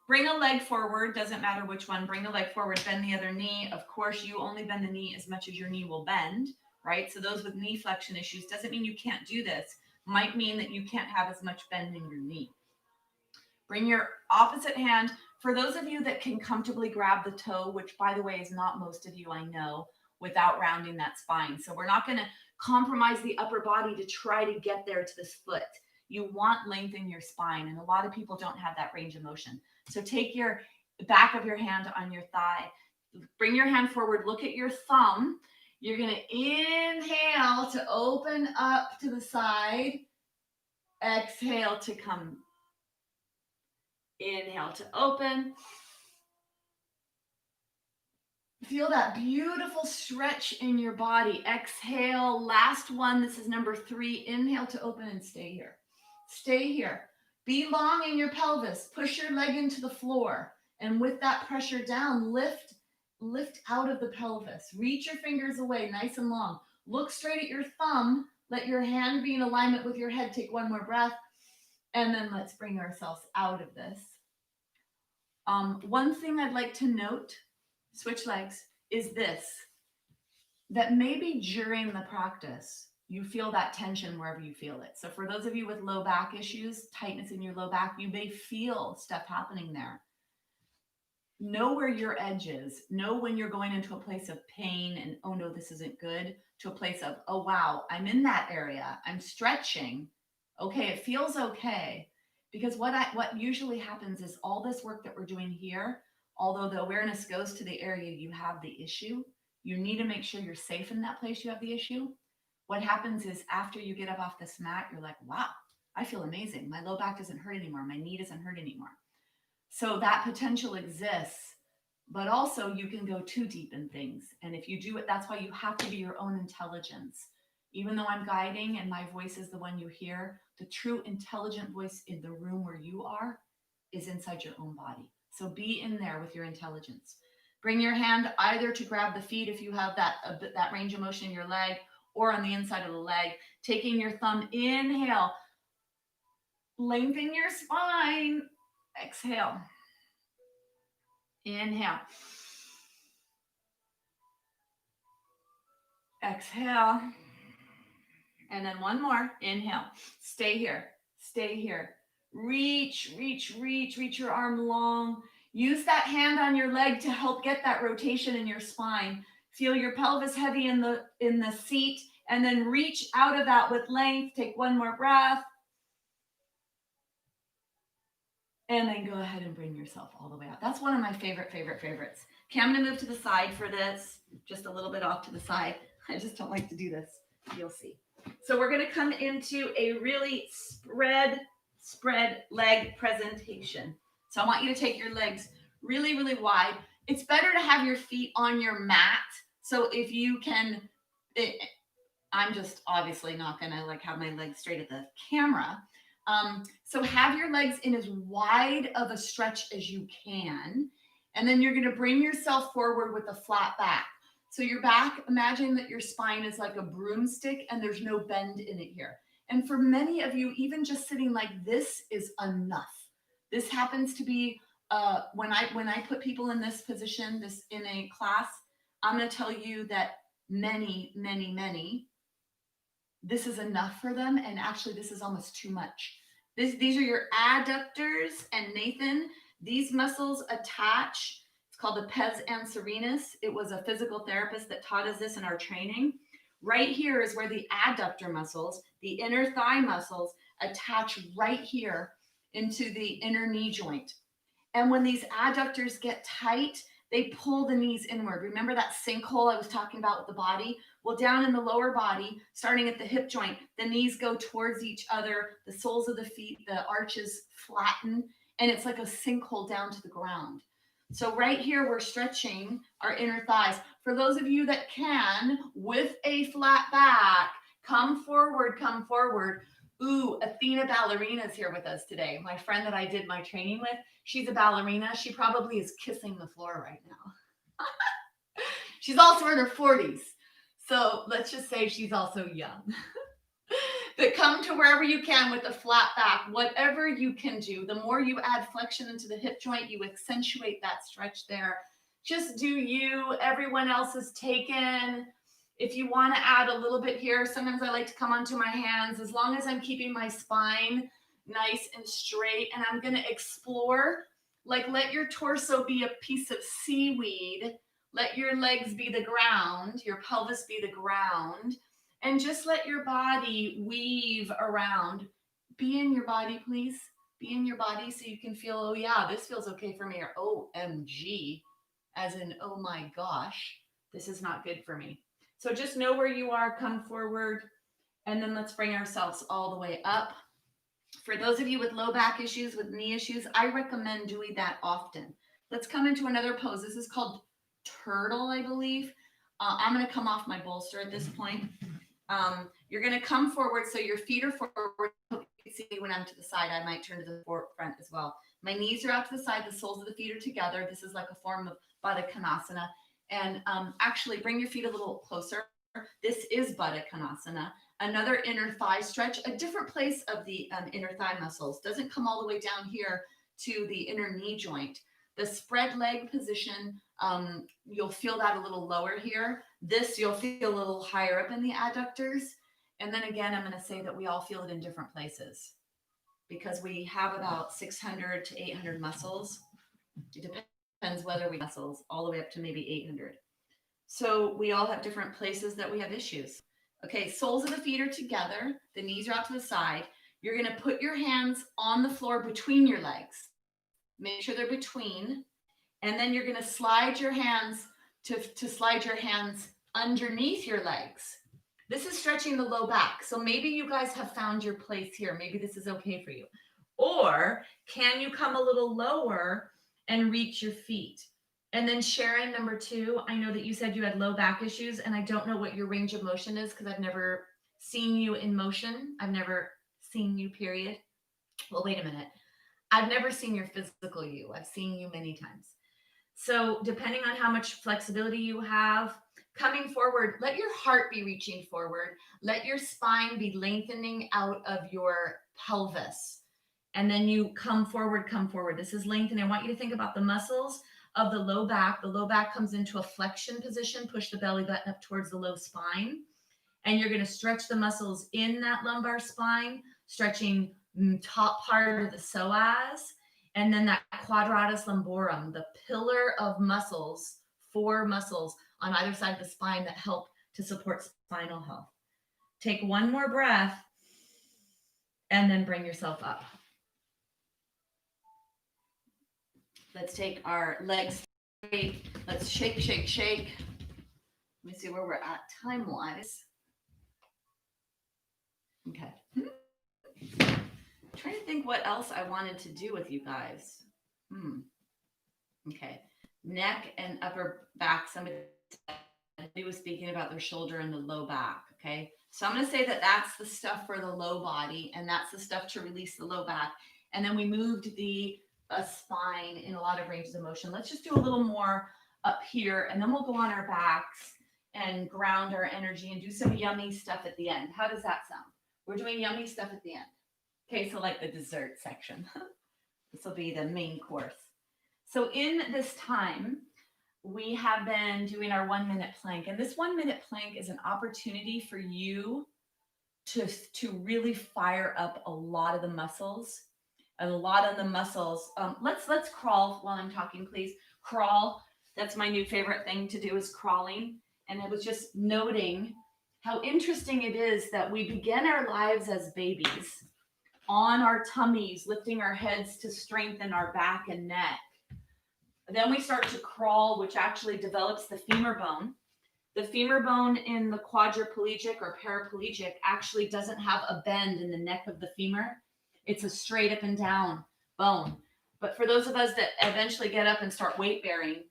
Bring a leg forward, doesn't matter which one. Bring a leg forward, bend the other knee. Of course, you only bend the knee as much as your knee will bend, right? So those with knee flexion issues doesn't mean you can't do this. Might mean that you can't have as much bend in your knee. Bring your opposite hand. For those of you that can comfortably grab the toe, which by the way is not most of you, I know, without rounding that spine. So we're not going to compromise the upper body to try to get there to this foot. You want length in your spine, and a lot of people don't have that range of motion. So take your back of your hand on your thigh, Bring your hand forward, look at your thumb. You're going to inhale to open up to the side. Exhale to come. Inhale to open. Feel that beautiful stretch in your body. Exhale, last one. This is number 3. Inhale to open and stay here. Stay here. Be long in your pelvis. Push your leg into the floor. And with that pressure down, lift out of the pelvis. Reach your fingers away, nice and long. Look straight at your thumb. Let your hand be in alignment with your head. Take one more breath. And then let's bring ourselves out of this. One thing I'd like to note, switch legs, is this, that maybe during the practice, you feel that tension wherever you feel it. So for those of you with low back issues, tightness in your low back, you may feel stuff happening there. Know where your edge is. Know when you're going into a place of pain and, oh no, this isn't good, to a place of, oh wow, I'm in that area. I'm stretching. Okay, it feels okay. Because what usually happens is all this work that we're doing here, although the awareness goes to the area you have the issue, you need to make sure you're safe in that place you have the issue. What happens is after you get up off this mat, you're like, wow, I feel amazing. My low back doesn't hurt anymore. My knee doesn't hurt anymore. So that potential exists, but also you can go too deep in things. And if you do it, that's why you have to be your own intelligence. Even though I'm guiding and my voice is the one you hear, the true intelligent voice in the room where you are is inside your own body. So be in there with your intelligence. Bring your hand either to grab the feet if you have that range of motion in your leg, or on the inside of the leg. Taking your thumb, inhale. Lengthen your spine. Exhale. Inhale. Exhale. And then one more. Inhale. Stay here. Stay here. Reach your arm long. Use that hand on your leg to help get that rotation in your spine. Feel your pelvis heavy in the seat, and then reach out of that with length. Take one more breath. And then go ahead and bring yourself all the way out. That's one of my favorites. Okay, I'm going to move to the side for this, just a little bit off to the side. I just don't like to do this. You'll see. So we're going to come into a really spread leg presentation. So I want you to take your legs really, really wide. It's better to have your feet on your mat. So if you can, I'm just obviously not going to have my legs straight at the camera. So have your legs in as wide of a stretch as you can. And then you're going to bring yourself forward with a flat back. So your back, imagine that your spine is like a broomstick and there's no bend in it here. And for many of you, even just sitting like this is enough. This happens to be, when I put people in this position, in a class, I'm going to tell you that many, this is enough for them. And actually this is almost too much. These are your adductors, and Nathan, these muscles attach. It's called the pes anserinus. It was a physical therapist that taught us this in our training. Right here is where the adductor muscles, the inner thigh muscles, attach right here into the inner knee joint. And when these adductors get tight, they pull the knees inward. Remember that sinkhole I was talking about with the body? Well, down in the lower body, starting at the hip joint, the knees go towards each other, the soles of the feet, the arches flatten, and it's like a sinkhole down to the ground. So right here, we're stretching our inner thighs. For those of you that can, with a flat back, come forward. Ooh, Athena Ballerina is here with us today. My friend that I did my training with, she's a ballerina. She probably is kissing the floor right now. She's also in her 40s. So let's just say she's also young. But come to wherever you can with a flat back, whatever you can do. The more you add flexion into the hip joint, you accentuate that stretch there. Just do you. Everyone else is taken. If you want to add a little bit here, sometimes I like to come onto my hands, as long as I'm keeping my spine nice and straight. And I'm going to explore, let your torso be a piece of seaweed. Let your legs be the ground, your pelvis be the ground, and just let your body weave around. Be in your body, please. Be in your body so you can feel, oh yeah, this feels okay for me, or OMG, as in, oh my gosh, this is not good for me. So just know where you are, come forward, and then let's bring ourselves all the way up. For those of you with low back issues, with knee issues, I recommend doing that often. Let's come into another pose. This is called turtle, I believe. I'm going to come off my bolster at this point. You're going to come forward, so your feet are forward. You can see me when I'm to the side. I might turn to the front as well. My knees are out to the side. The soles of the feet are together. This is like a form of Baddha Konasana. And actually, bring your feet a little closer. This is Baddha Konasana. Another inner thigh stretch, a different place of the inner thigh muscles. Doesn't come all the way down here to the inner knee joint. The spread leg position, you'll feel that a little lower here. This, you'll feel a little higher up in the adductors. And then again, I'm going to say that we all feel it in different places because we have about 600 to 800 muscles. It depends whether we muscles all the way up to maybe 800. So we all have different places that we have issues. Okay, soles of the feet are together. The knees are out to the side. You're going to put your hands on the floor between your legs. Make sure they're between. And then you're going to slide your hands to slide your hands underneath your legs. This is stretching the low back. So maybe you guys have found your place here. Maybe this is okay for you. Or can you come a little lower and reach your feet? And then Sharon, number 2, I know that you said you had low back issues, and I don't know what your range of motion is because I've never seen you in motion. I've never seen you, period. Well, wait a minute. I've never seen your physical you. I've seen you many times. So depending on how much flexibility you have, coming forward, let your heart be reaching forward. Let your spine be lengthening out of your pelvis. And then you come forward, come forward. This is lengthening. I want you to think about the muscles of the low back. The low back comes into a flexion position. Push the belly button up towards the low spine. And you're going to stretch the muscles in that lumbar spine, stretching top part of the psoas. And then that quadratus lumborum, the pillar of muscles, 4 muscles on either side of the spine that help to support spinal health. Take one more breath and then bring yourself up. Let's take our legs straight. Let's shake, shake, shake. Let me see where we're at time-wise. Okay. I'm trying to think what else I wanted to do with you guys. Okay. Neck and upper back. Somebody was speaking about their shoulder and the low back. Okay. So I'm going to say that that's the stuff for the low body, and that's the stuff to release the low back. And then we moved the spine in a lot of ranges of motion. Let's just do a little more up here, and then we'll go on our backs and ground our energy and do some yummy stuff at the end. How does that sound? We're doing yummy stuff at the end. Okay, so like the dessert section. This will be the main course. So in this time, we have been doing our 1-minute plank. And this 1-minute plank is an opportunity for you to really fire up a lot of the muscles. And a lot of the muscles. Let's crawl while I'm talking, please. Crawl. That's my new favorite thing to do, is crawling. And I was just noting how interesting it is that we begin our lives as babies on our tummies, lifting our heads to strengthen our back and neck. Then we start to crawl, which actually develops the femur bone. The femur bone in the quadriplegic or paraplegic actually doesn't have a bend in the neck of the femur. It's a straight up and down bone. But for those of us that eventually get up and start weight bearing,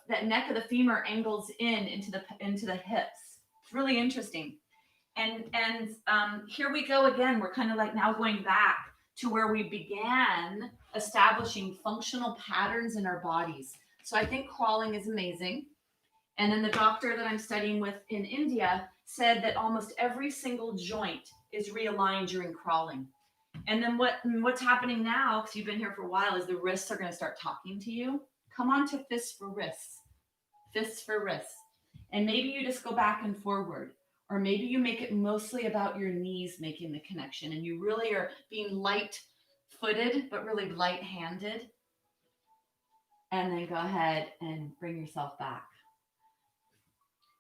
that neck of the femur angles into the hips. It's really interesting. And here we go again. We're kind of like now going back to where we began establishing functional patterns in our bodies. So I think crawling is amazing. And then the doctor that I'm studying with in India said that almost every single joint is realigned during crawling. And then what's happening now, because you've been here for a while, is the wrists are going to start talking to you. Come on to fists for wrists. Fists for wrists. And maybe you just go back and forward. Or maybe you make it mostly about your knees making the connection, and you really are being light-footed, but really light-handed. And then go ahead and bring yourself back.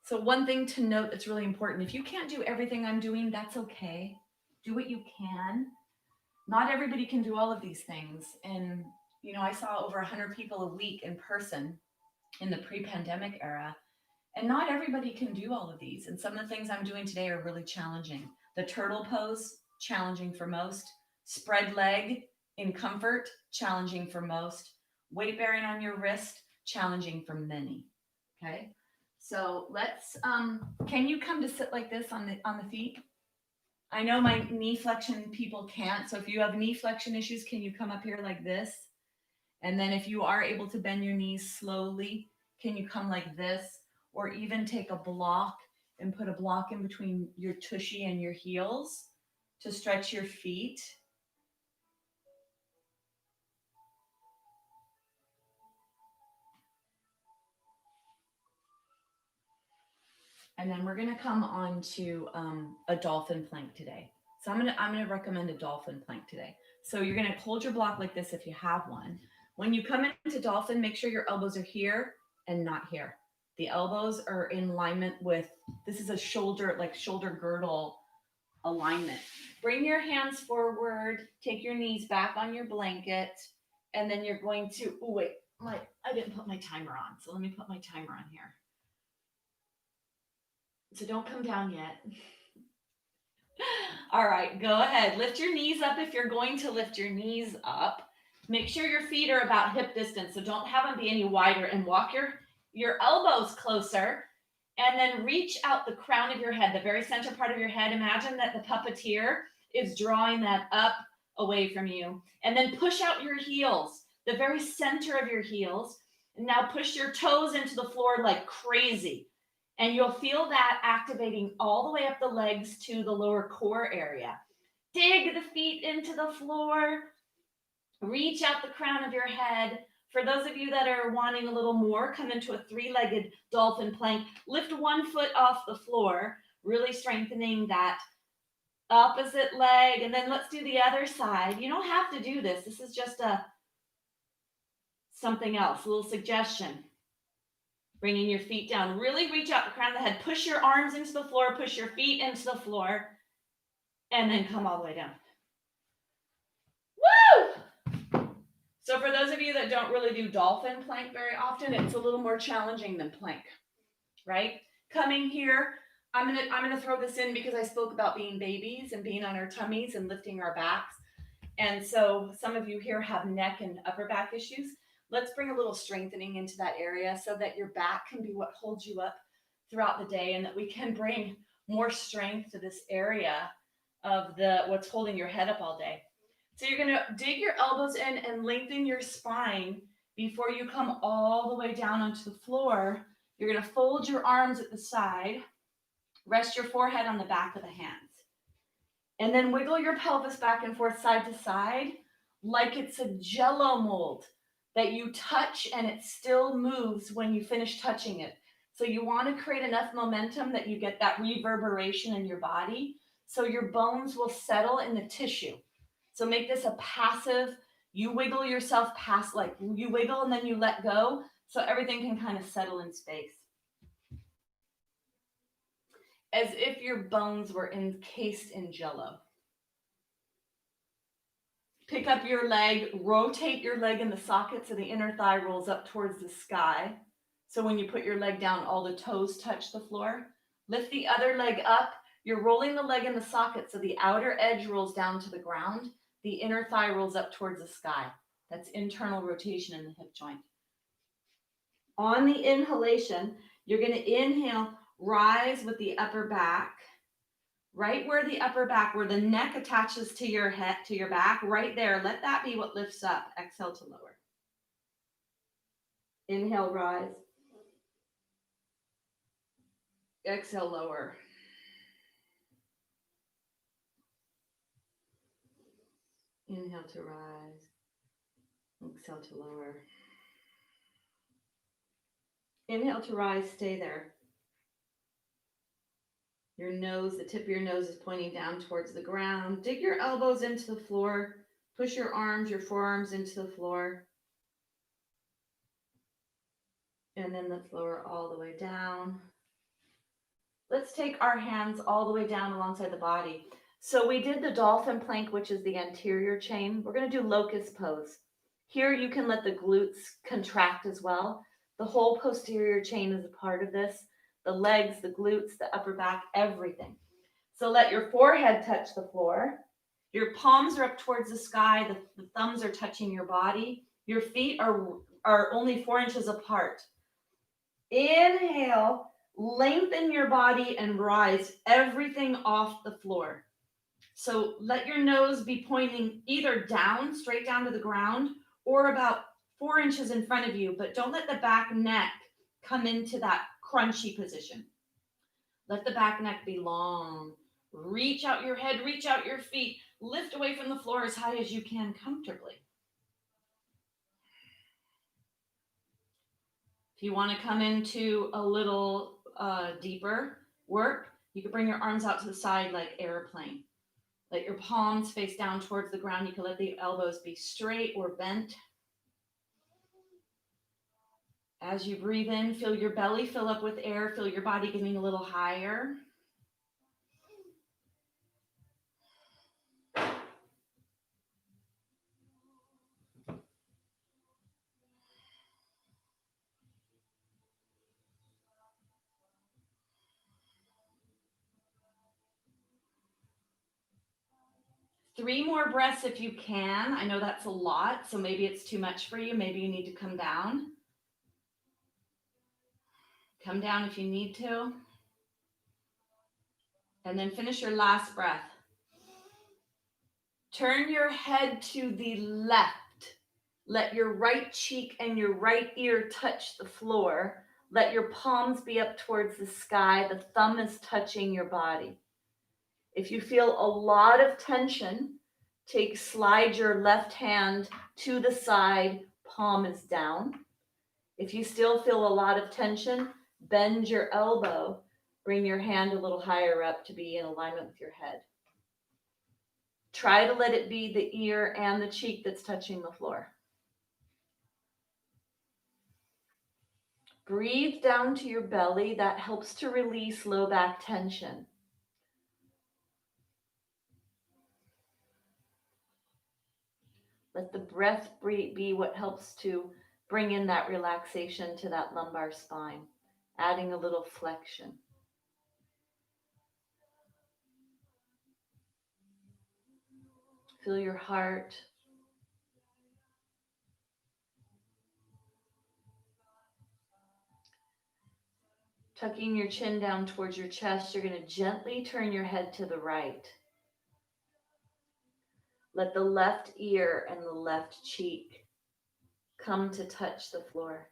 So one thing to note that's really important, if you can't do everything I'm doing, that's okay. Do what you can. Not everybody can do all of these things. And, I saw over 100 people a week in person in the pre-pandemic era. And not everybody can do all of these. And some of the things I'm doing today are really challenging. The turtle pose, challenging for most. Spread leg in comfort, challenging for most. Weight bearing on your wrist, challenging for many. Okay. So let's, can you come to sit like this on the feet? I know my knee flexion people can't. So if you have knee flexion issues, can you come up here like this? And then if you are able to bend your knees slowly, can you come like this? Or even take a block and put a block in between your tushy and your heels to stretch your feet. And then we're gonna come on to a dolphin plank today. So I'm gonna recommend a dolphin plank today. So you're gonna hold your block like this if you have one. When you come into dolphin, make sure your elbows are here and not here. The elbows are in alignment with, this is a shoulder, like shoulder girdle alignment. Bring your hands forward, take your knees back on your blanket, and then you're going to, oh wait, I didn't put my timer on. So let me put my timer on here. So don't come down yet. All right, go ahead. Lift your knees up if you're going to lift your knees up. Make sure your feet are about hip distance, so don't have them be any wider, and walk your elbows closer, and then reach out the crown of your head, the very center part of your head. Imagine that the puppeteer is drawing that up away from you, and then push out your heels, the very center of your heels. And now push your toes into the floor like crazy. And you'll feel that activating all the way up the legs to the lower core area. Dig the feet into the floor. Reach out the crown of your head. For those of you that are wanting a little more, come into a three-legged dolphin plank. Lift one foot off the floor, really strengthening that opposite leg. And then let's do the other side. You don't have to do this. This is just something else, a little suggestion. Bringing your feet down. Really reach out the crown of the head. Push your arms into the floor. Push your feet into the floor. And then come all the way down. Woo! So for those of you that don't really do dolphin plank very often, it's a little more challenging than plank, right? Coming here, I'm gonna throw this in because I spoke about being babies and being on our tummies and lifting our backs. And so some of you here have neck and upper back issues. Let's bring a little strengthening into that area so that your back can be what holds you up throughout the day, and that we can bring more strength to this area of what's holding your head up all day. So you're going to dig your elbows in and lengthen your spine before you come all the way down onto the floor. You're going to fold your arms at the side, rest your forehead on the back of the hands, and then wiggle your pelvis back and forth side to side like it's a Jell-O mold that you touch and it still moves when you finish touching it. So you want to create enough momentum that you get that reverberation in your body so your bones will settle in the tissue. So make this a passive, you wiggle yourself past, like you wiggle and then you let go so everything can kind of settle in space. As if your bones were encased in Jell-O. Pick up your leg, rotate your leg in the socket so the inner thigh rolls up towards the sky. So when you put your leg down, all the toes touch the floor. Lift the other leg up. You're rolling the leg in the socket so the outer edge rolls down to the ground. The inner thigh rolls up towards the sky. That's internal rotation in the hip joint. On the inhalation, you're going to inhale, rise with the upper back. Right where the upper back, where the neck attaches to your head, to your back, right there. Let that be what lifts up. Exhale to lower. Inhale, rise. Exhale, lower. Inhale to rise. Exhale to lower. Inhale to rise, stay there. Your nose, the tip of your nose is pointing down towards the ground. Dig your elbows into the floor. Push your arms, your forearms into the floor. And then let's lower all the way down. Let's take our hands all the way down alongside the body. So we did the dolphin plank, which is the anterior chain. We're going to do locust pose. Here you can let the glutes contract as well. The whole posterior chain is a part of this. The legs, the glutes, the upper back, everything. So let your forehead touch the floor. Your palms are up towards the sky. The thumbs are touching your body. Your feet are only 4 inches apart. Inhale, lengthen your body and rise everything off the floor. So let your nose be pointing either down, straight down to the ground, or about 4 inches in front of you, but don't let the back neck come into that crunchy position. Let the back neck be long. Reach out your head, reach out your feet, lift away from the floor as high as you can comfortably. If you want to come into a little deeper work, you could bring your arms out to the side like airplane. Let your palms face down towards the ground. You can let the elbows be straight or bent. As you breathe in, feel your belly fill up with air. Feel your body getting a little higher. Three more breaths if you can. I know that's a lot, so maybe it's too much for you. Maybe you need to come down. Come down if you need to. And then finish your last breath. Turn your head to the left. Let your right cheek and your right ear touch the floor. Let your palms be up towards the sky. The thumb is touching your body. If you feel a lot of tension, slide your left hand to the side, palm is down. If you still feel a lot of tension, bend your elbow, bring your hand a little higher up to be in alignment with your head. Try to let it be the ear and the cheek that's touching the floor. Breathe down to your belly. That helps to release low back tension. Let the breath be what helps to bring in that relaxation to that lumbar spine, adding a little flexion. Feel your heart. Tucking your chin down towards your chest, you're going to gently turn your head to the right. Let the left ear and the left cheek come to touch the floor.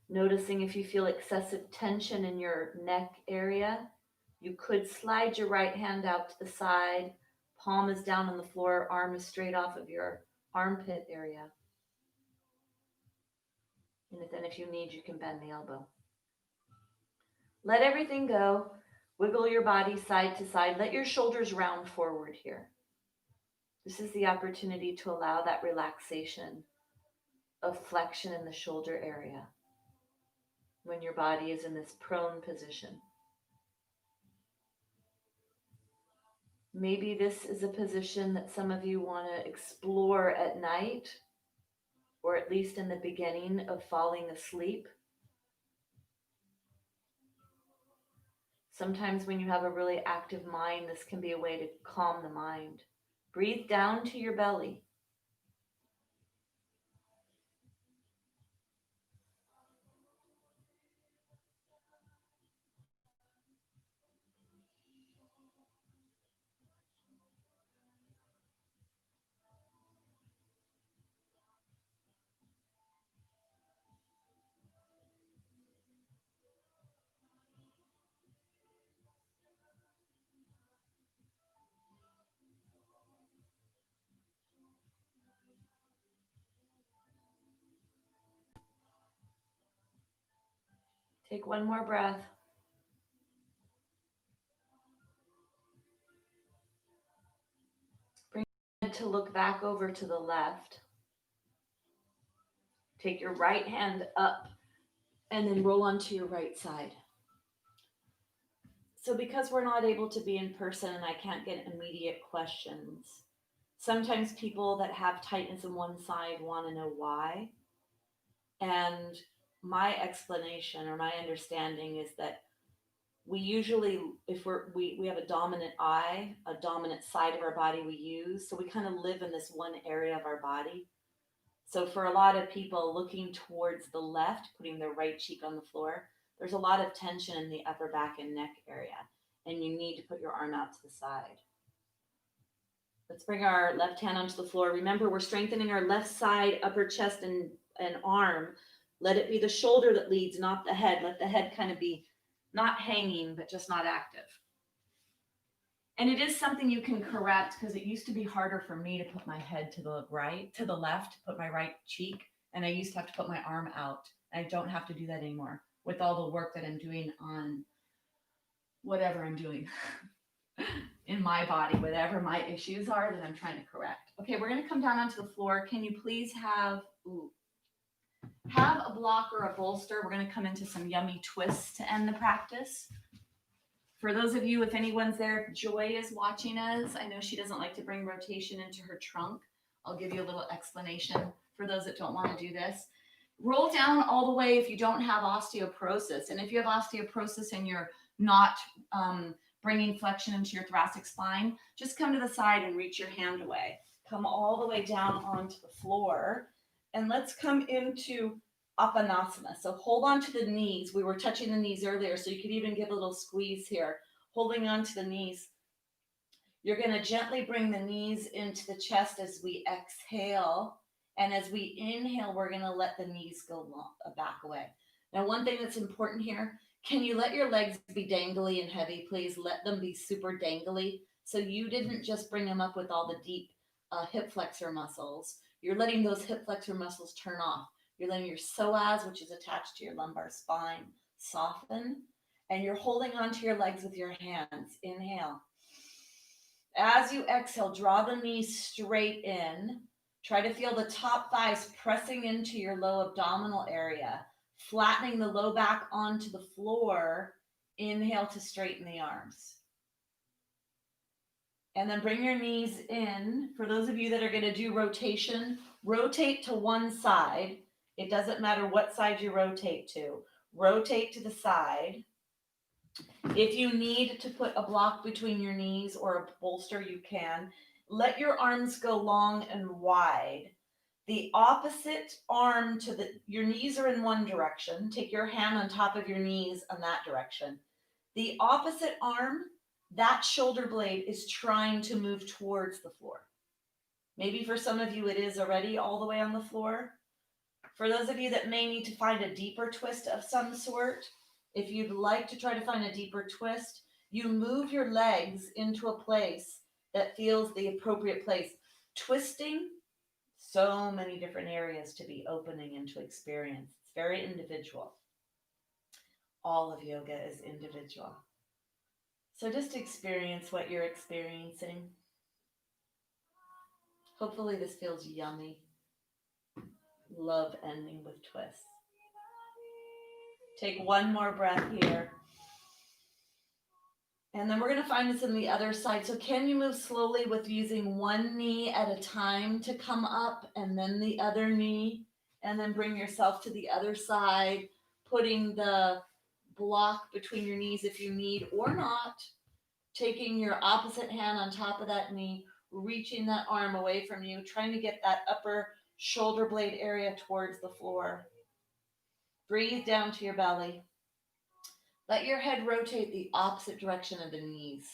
Noticing if you feel excessive tension in your neck area, you could slide your right hand out to the side, palm is down on the floor, arm is straight off of your armpit area. And then if you need, you can bend the elbow. Let everything go. Wiggle your body side to side. Let your shoulders round forward here. This is the opportunity to allow that relaxation of flexion in the shoulder area when your body is in this prone position. Maybe this is a position that some of you want to explore at night, or at least in the beginning of falling asleep. Sometimes when you have a really active mind, this can be a way to calm the mind. Breathe down to your belly. Take one more breath. Bring your head to look back over to the left. Take your right hand up and then roll onto your right side. So because we're not able to be in person and I can't get immediate questions, sometimes people that have tightness in one side want to know why. And my explanation or my understanding is that we usually, if we have a dominant eye, a dominant side of our body we use, so we kind of live in this one area of our body. So for a lot of people looking towards the left, putting their right cheek on the floor, there's a lot of tension in the upper back and neck area, and you need to put your arm out to the side. Let's bring our left hand onto the floor. Remember, we're strengthening our left side, upper chest, and arm. Let it be the shoulder that leads, not the head. Let the head kind of be not hanging, but just not active. And it is something you can correct, because it used to be harder for me to put my head to the right, to the left, put my right cheek, and I used to have to put my arm out. I don't have to do that anymore with all the work that I'm doing on whatever I'm doing in my body, whatever my issues are that I'm trying to correct. Okay, we're going to come down onto the floor. Can you please have a block or a bolster? We're going to come into some yummy twists to end the practice. For those of you, if anyone's there, if Joy is watching us, I know she doesn't like to bring rotation into her trunk. I'll give you a little explanation for those that don't want to do this. Roll down all the way if you don't have osteoporosis. And if you have osteoporosis and you're not bringing flexion into your thoracic spine, just come to the side and reach your hand away. Come all the way down onto the floor. And let's come into Apanasana. So hold on to the knees. We were touching the knees earlier, so you could even give a little squeeze here. Holding on to the knees. You're going to gently bring the knees into the chest as we exhale. And as we inhale, we're going to let the knees go back away. Now, one thing that's important here, can you let your legs be dangly and heavy? Please let them be super dangly. So you didn't just bring them up with all the deep hip flexor muscles. You're letting those hip flexor muscles turn off. You're letting your psoas, which is attached to your lumbar spine, soften. And you're holding onto your legs with your hands. Inhale. As you exhale, draw the knees straight in. Try to feel the top thighs pressing into your low abdominal area, flattening the low back onto the floor. Inhale to straighten the arms. And then bring your knees in. For those of you that are going to do rotation, rotate to one side. It doesn't matter what side you rotate to. Rotate to the side. If you need to put a block between your knees or a bolster, you can. Let your arms go long and wide. The opposite arm to your knees are in one direction. Take your hand on top of your knees in that direction. The opposite arm, that shoulder blade is trying to move towards the floor. Maybe for some of you it is already all the way on the floor. For those of you that may need to find a deeper twist of some sort, if you'd like to try to find a deeper twist, you move your legs into a place that feels the appropriate place. Twisting, so many different areas to be opening and to experience. It's very individual. All of yoga is individual. So just experience what you're experiencing. Hopefully this feels yummy. Love ending with twists. Take one more breath here. And then we're going to find this in the other side. So can you move slowly with using one knee at a time to come up, and then the other knee, and then bring yourself to the other side, putting the block between your knees if you need or not, taking your opposite hand on top of that knee, reaching that arm away from you, trying to get that upper shoulder blade area towards the floor. Breathe down to your belly. Let your head rotate the opposite direction of the knees.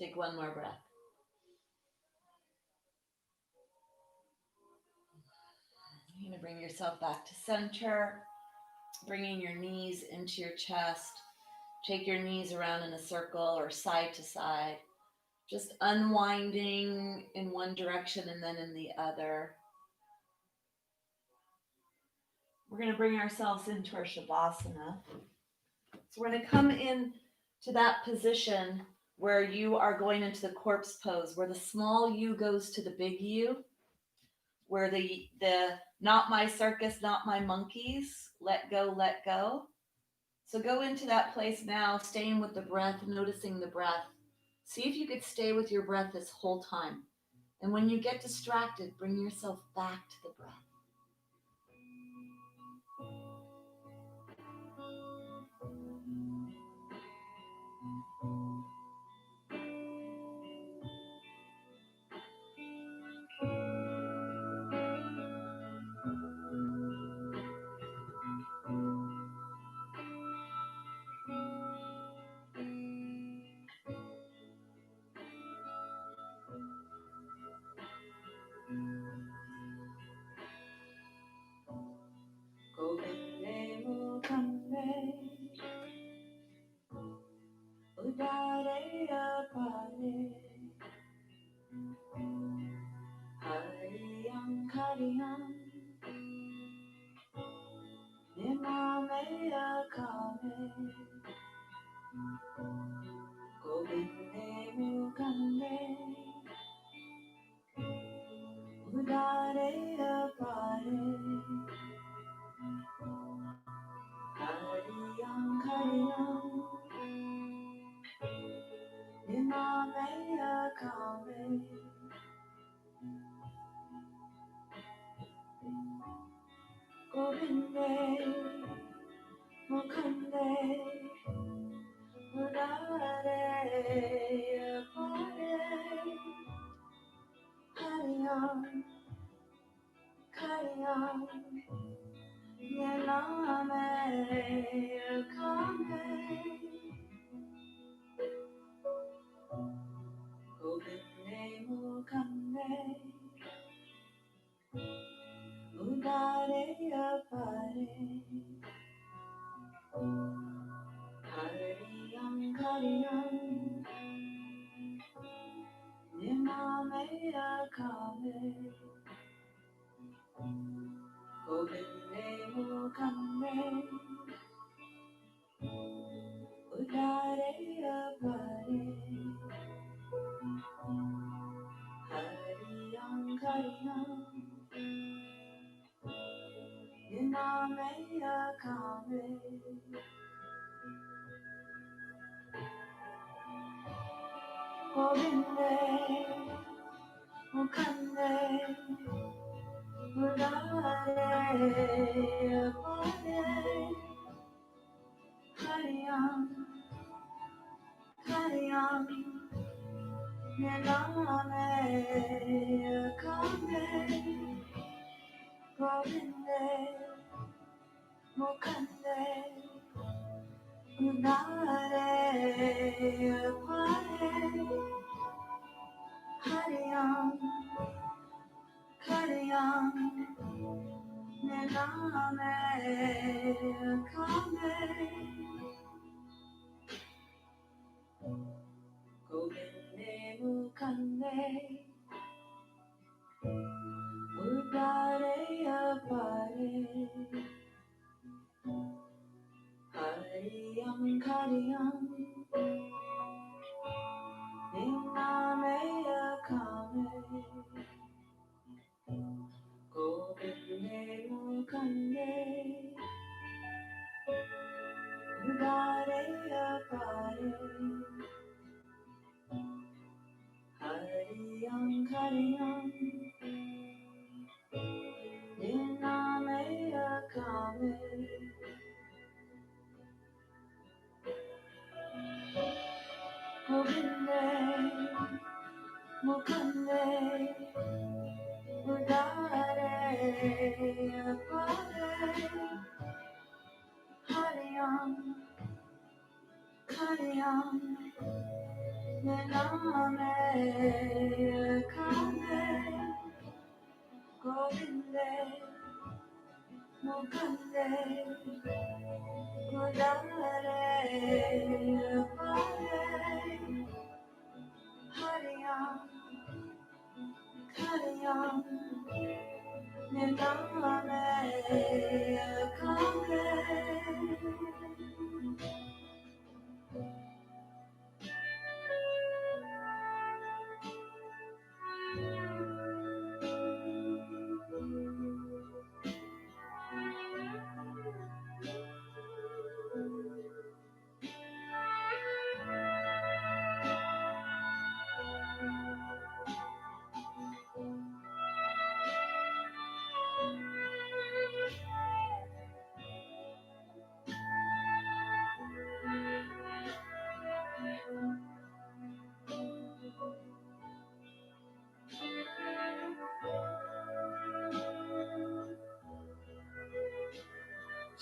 Take one more breath. You're going to bring yourself back to center, bringing your knees into your chest. Take your knees around in a circle or side to side, just unwinding in one direction and then in the other. We're going to bring ourselves into our Shavasana. So we're going to come in to that position where you are going into the corpse pose, where the small you goes to the big you, where the not my circus, not my monkeys, let go, let go. So go into that place now, staying with the breath, noticing the breath. See if you could stay with your breath this whole time. And when you get distracted, bring yourself back to the breath.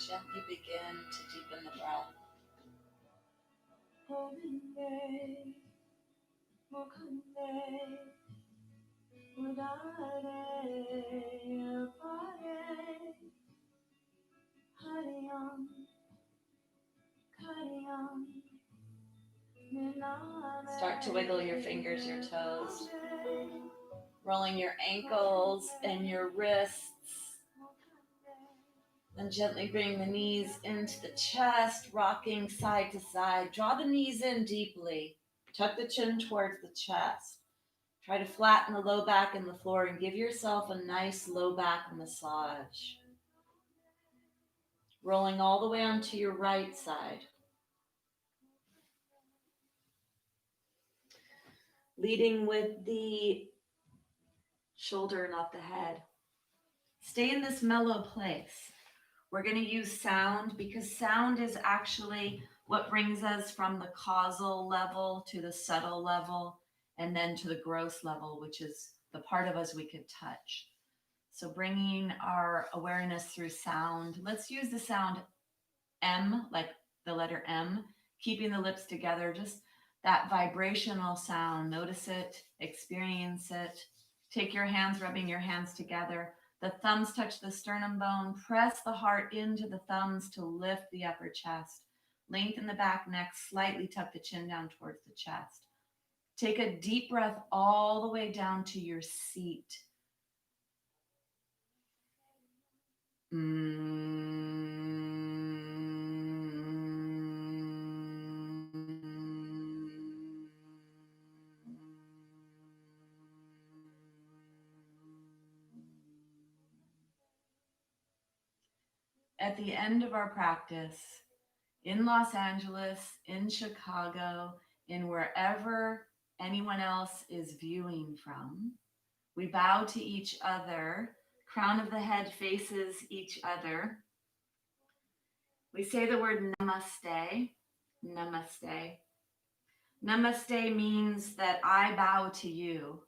Gently begin to deepen the breath. Start to wiggle your fingers, your toes, rolling your ankles and your wrists. Then gently bring the knees into the chest, rocking side to side. Draw the knees in deeply. Tuck the chin towards the chest. Try to flatten the low back in the floor and give yourself a nice low back massage. Rolling all the way onto your right side. Leading with the shoulder, not the head. Stay in this mellow place. We're going to use sound because sound is actually what brings us from the causal level to the subtle level and then to the gross level, which is the part of us we could touch. So bringing our awareness through sound. Let's use the sound M, like the letter M, keeping the lips together, just that vibrational sound. Notice it, experience it. Take your hands, rubbing your hands together. The thumbs touch the sternum bone. Press the heart into the thumbs to lift the upper chest. Lengthen the back neck, slightly tuck the chin down towards the chest. Take a deep breath all the way down to your seat. At the end of our practice, in Los Angeles, in Chicago, in wherever anyone else is viewing from, we bow to each other. Crown of the head faces each other. We say the word namaste. Namaste. Namaste means that I bow to you.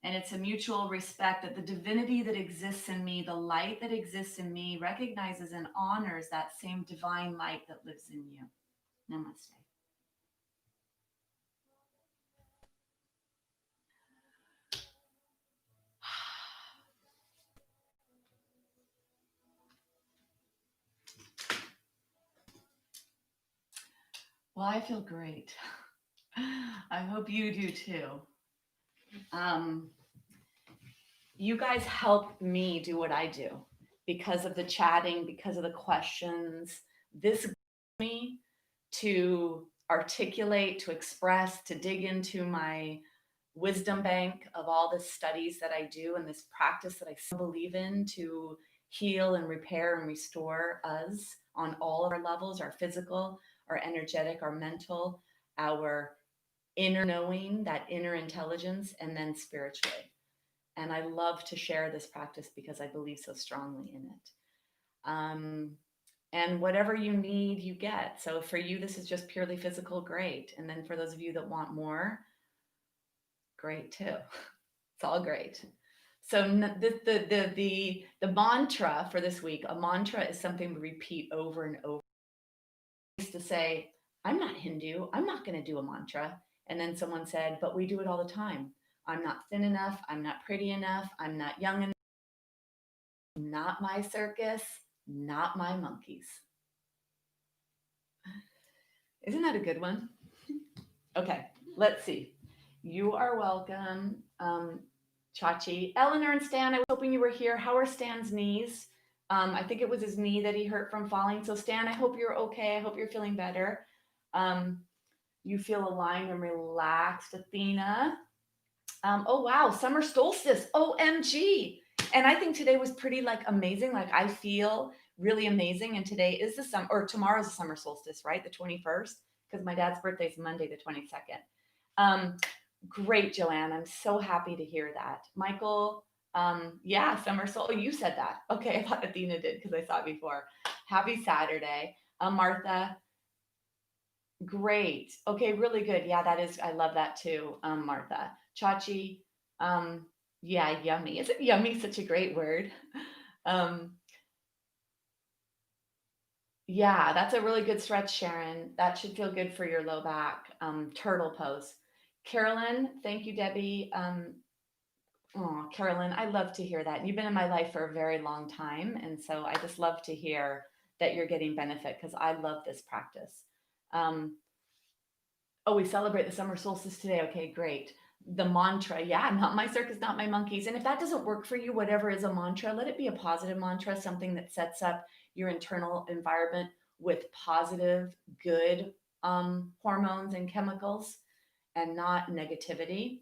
And it's a mutual respect that the divinity that exists in me, the light that exists in me, recognizes and honors that same divine light that lives in you. Namaste. Well, I feel great. I hope you do too. You guys help me do what I do because of the chatting, because of the questions. This gives me to articulate, to express, to dig into my wisdom bank of all the studies that I do and this practice that I so believe in to heal and repair and restore us on all of our levels, our physical, our energetic, our mental, our inner knowing, that inner intelligence, and then spiritually. And I love to share this practice because I believe so strongly in it. And whatever you need, you get. So for you, this is just purely physical, great. And then for those of you that want more, great too. It's all great. So the mantra for this week, a mantra is something we repeat over and over. I used to say, I'm not Hindu. I'm not going to do a mantra. And then someone said, but we do it all the time. I'm not thin enough. I'm not pretty enough. I'm not young enough. Not my circus, not my monkeys. Isn't that a good one? Okay, let's see. You are welcome, Chachi. Eleanor and Stan, I was hoping you were here. How are Stan's knees? I think it was his knee that he hurt from falling. So Stan, I hope you're okay. I hope you're feeling better. You feel aligned and relaxed, Athena. Oh wow, summer solstice. OMG. And I think today was pretty like amazing. Like I feel really amazing. And today is the summer, or tomorrow's the summer solstice, right? The 21st, because my dad's birthday is Monday, the 22nd. Great, Joanne. I'm so happy to hear that. Michael, yeah, summer sol. Oh, you said that. Okay, I thought Athena did because I saw it before. Happy Saturday. Martha, great. Okay, really good. Yeah, that is, I love that too, Martha. Chachi, yeah, yummy. Isn't yummy such a great word? Um, yeah, that's a really good stretch, Sharon. That should feel good for your low back. Turtle pose. Carolyn, thank you, Debbie. Oh, Carolyn, I love to hear that. You've been in my life for a very long time. And so I just love to hear that you're getting benefit because I love this practice. Oh, we celebrate the summer solstice today. Okay, great. The mantra, yeah, not my circus, not my monkeys. And if that doesn't work for you, whatever is a mantra, let it be a positive mantra, something that sets up your internal environment with positive, good hormones and chemicals and not negativity.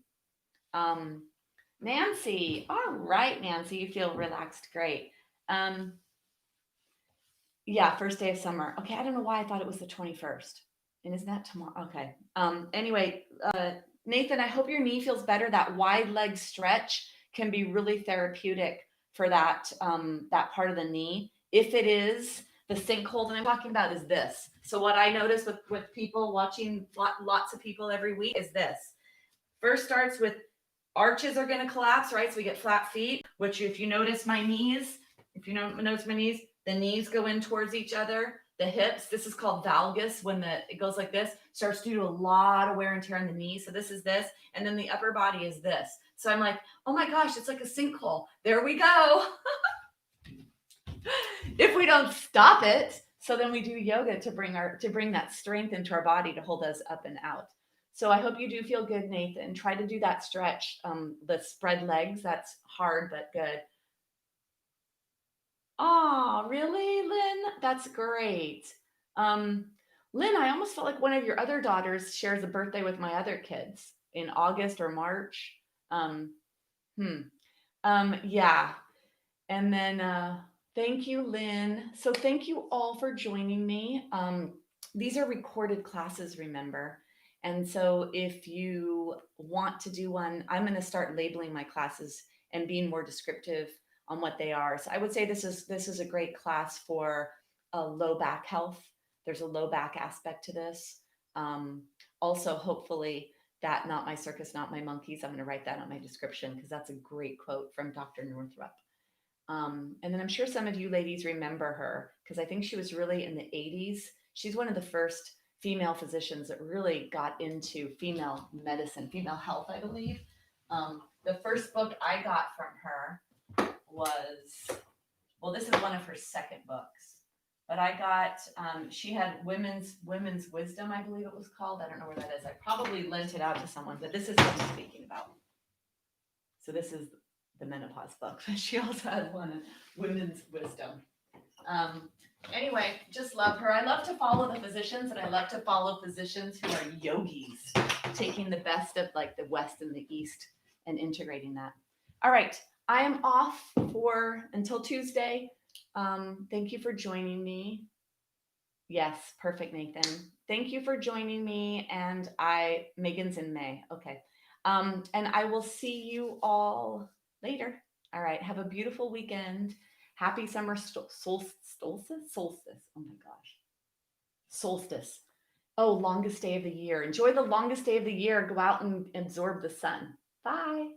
Nancy, all right, Nancy, you feel relaxed. Great. Yeah, first day of summer. Okay, I don't know why I thought it was the 21st. And isn't that tomorrow? Okay. Anyway, Nathan, I hope your knee feels better. That wide leg stretch can be really therapeutic for that that part of the knee. If it is, the sinkhole that I'm talking about is this. So what I notice with people watching lots of people every week is this. First starts with arches are going to collapse, right? So we get flat feet, which if you notice my knees, notice my knees, the knees go in towards each other. The hips, this is called valgus. When it goes like this, starts to do a lot of wear and tear on the knee. So this is this, and then the upper body is this. So I'm like, oh my gosh, it's like a sinkhole. There we go. If we don't stop it, so then we do yoga to bring that strength into our body to hold us up and out. So I hope you do feel good, Nathan. Try to do that stretch, the spread legs. That's hard, but good. Oh, really, Lynn? That's great. Lynn, I almost felt like one of your other daughters shares a birthday with my other kids in August or March. Um, yeah. And then thank you, Lynn. So thank you all for joining me. These are recorded classes, remember? And so if you want to do one, I'm going to start labeling my classes and being more descriptive on what they are. So I would say this is a great class for low back health. There's a low back aspect to this. Also, hopefully, that not my circus, not my monkeys. I'm going to write that on my description because that's a great quote from Dr. Northrup. And then I'm sure some of you ladies remember her because I think she was really in the 80s. She's one of the first female physicians that really got into female medicine, female health, I believe. The first book I got from her was, well, this is one of her second books, but I got, she had Women's Wisdom, I believe it was called. I don't know where that is. I probably lent it out to someone, but this is what I'm speaking about. So this is the menopause book. She also has one, Women's Wisdom. Anyway, just love her. I love to follow the physicians, and I love to follow physicians who are yogis, taking the best of like the West and the East and integrating that. All right, I am off for until Tuesday. Thank you for joining me. Yes, perfect, Nathan. Thank you for joining me. And Megan's in May. Okay. And I will see you all later. All right. Have a beautiful weekend. Happy summer solstice. Oh my gosh. Solstice. Oh, longest day of the year. Enjoy the longest day of the year. Go out and absorb the sun. Bye.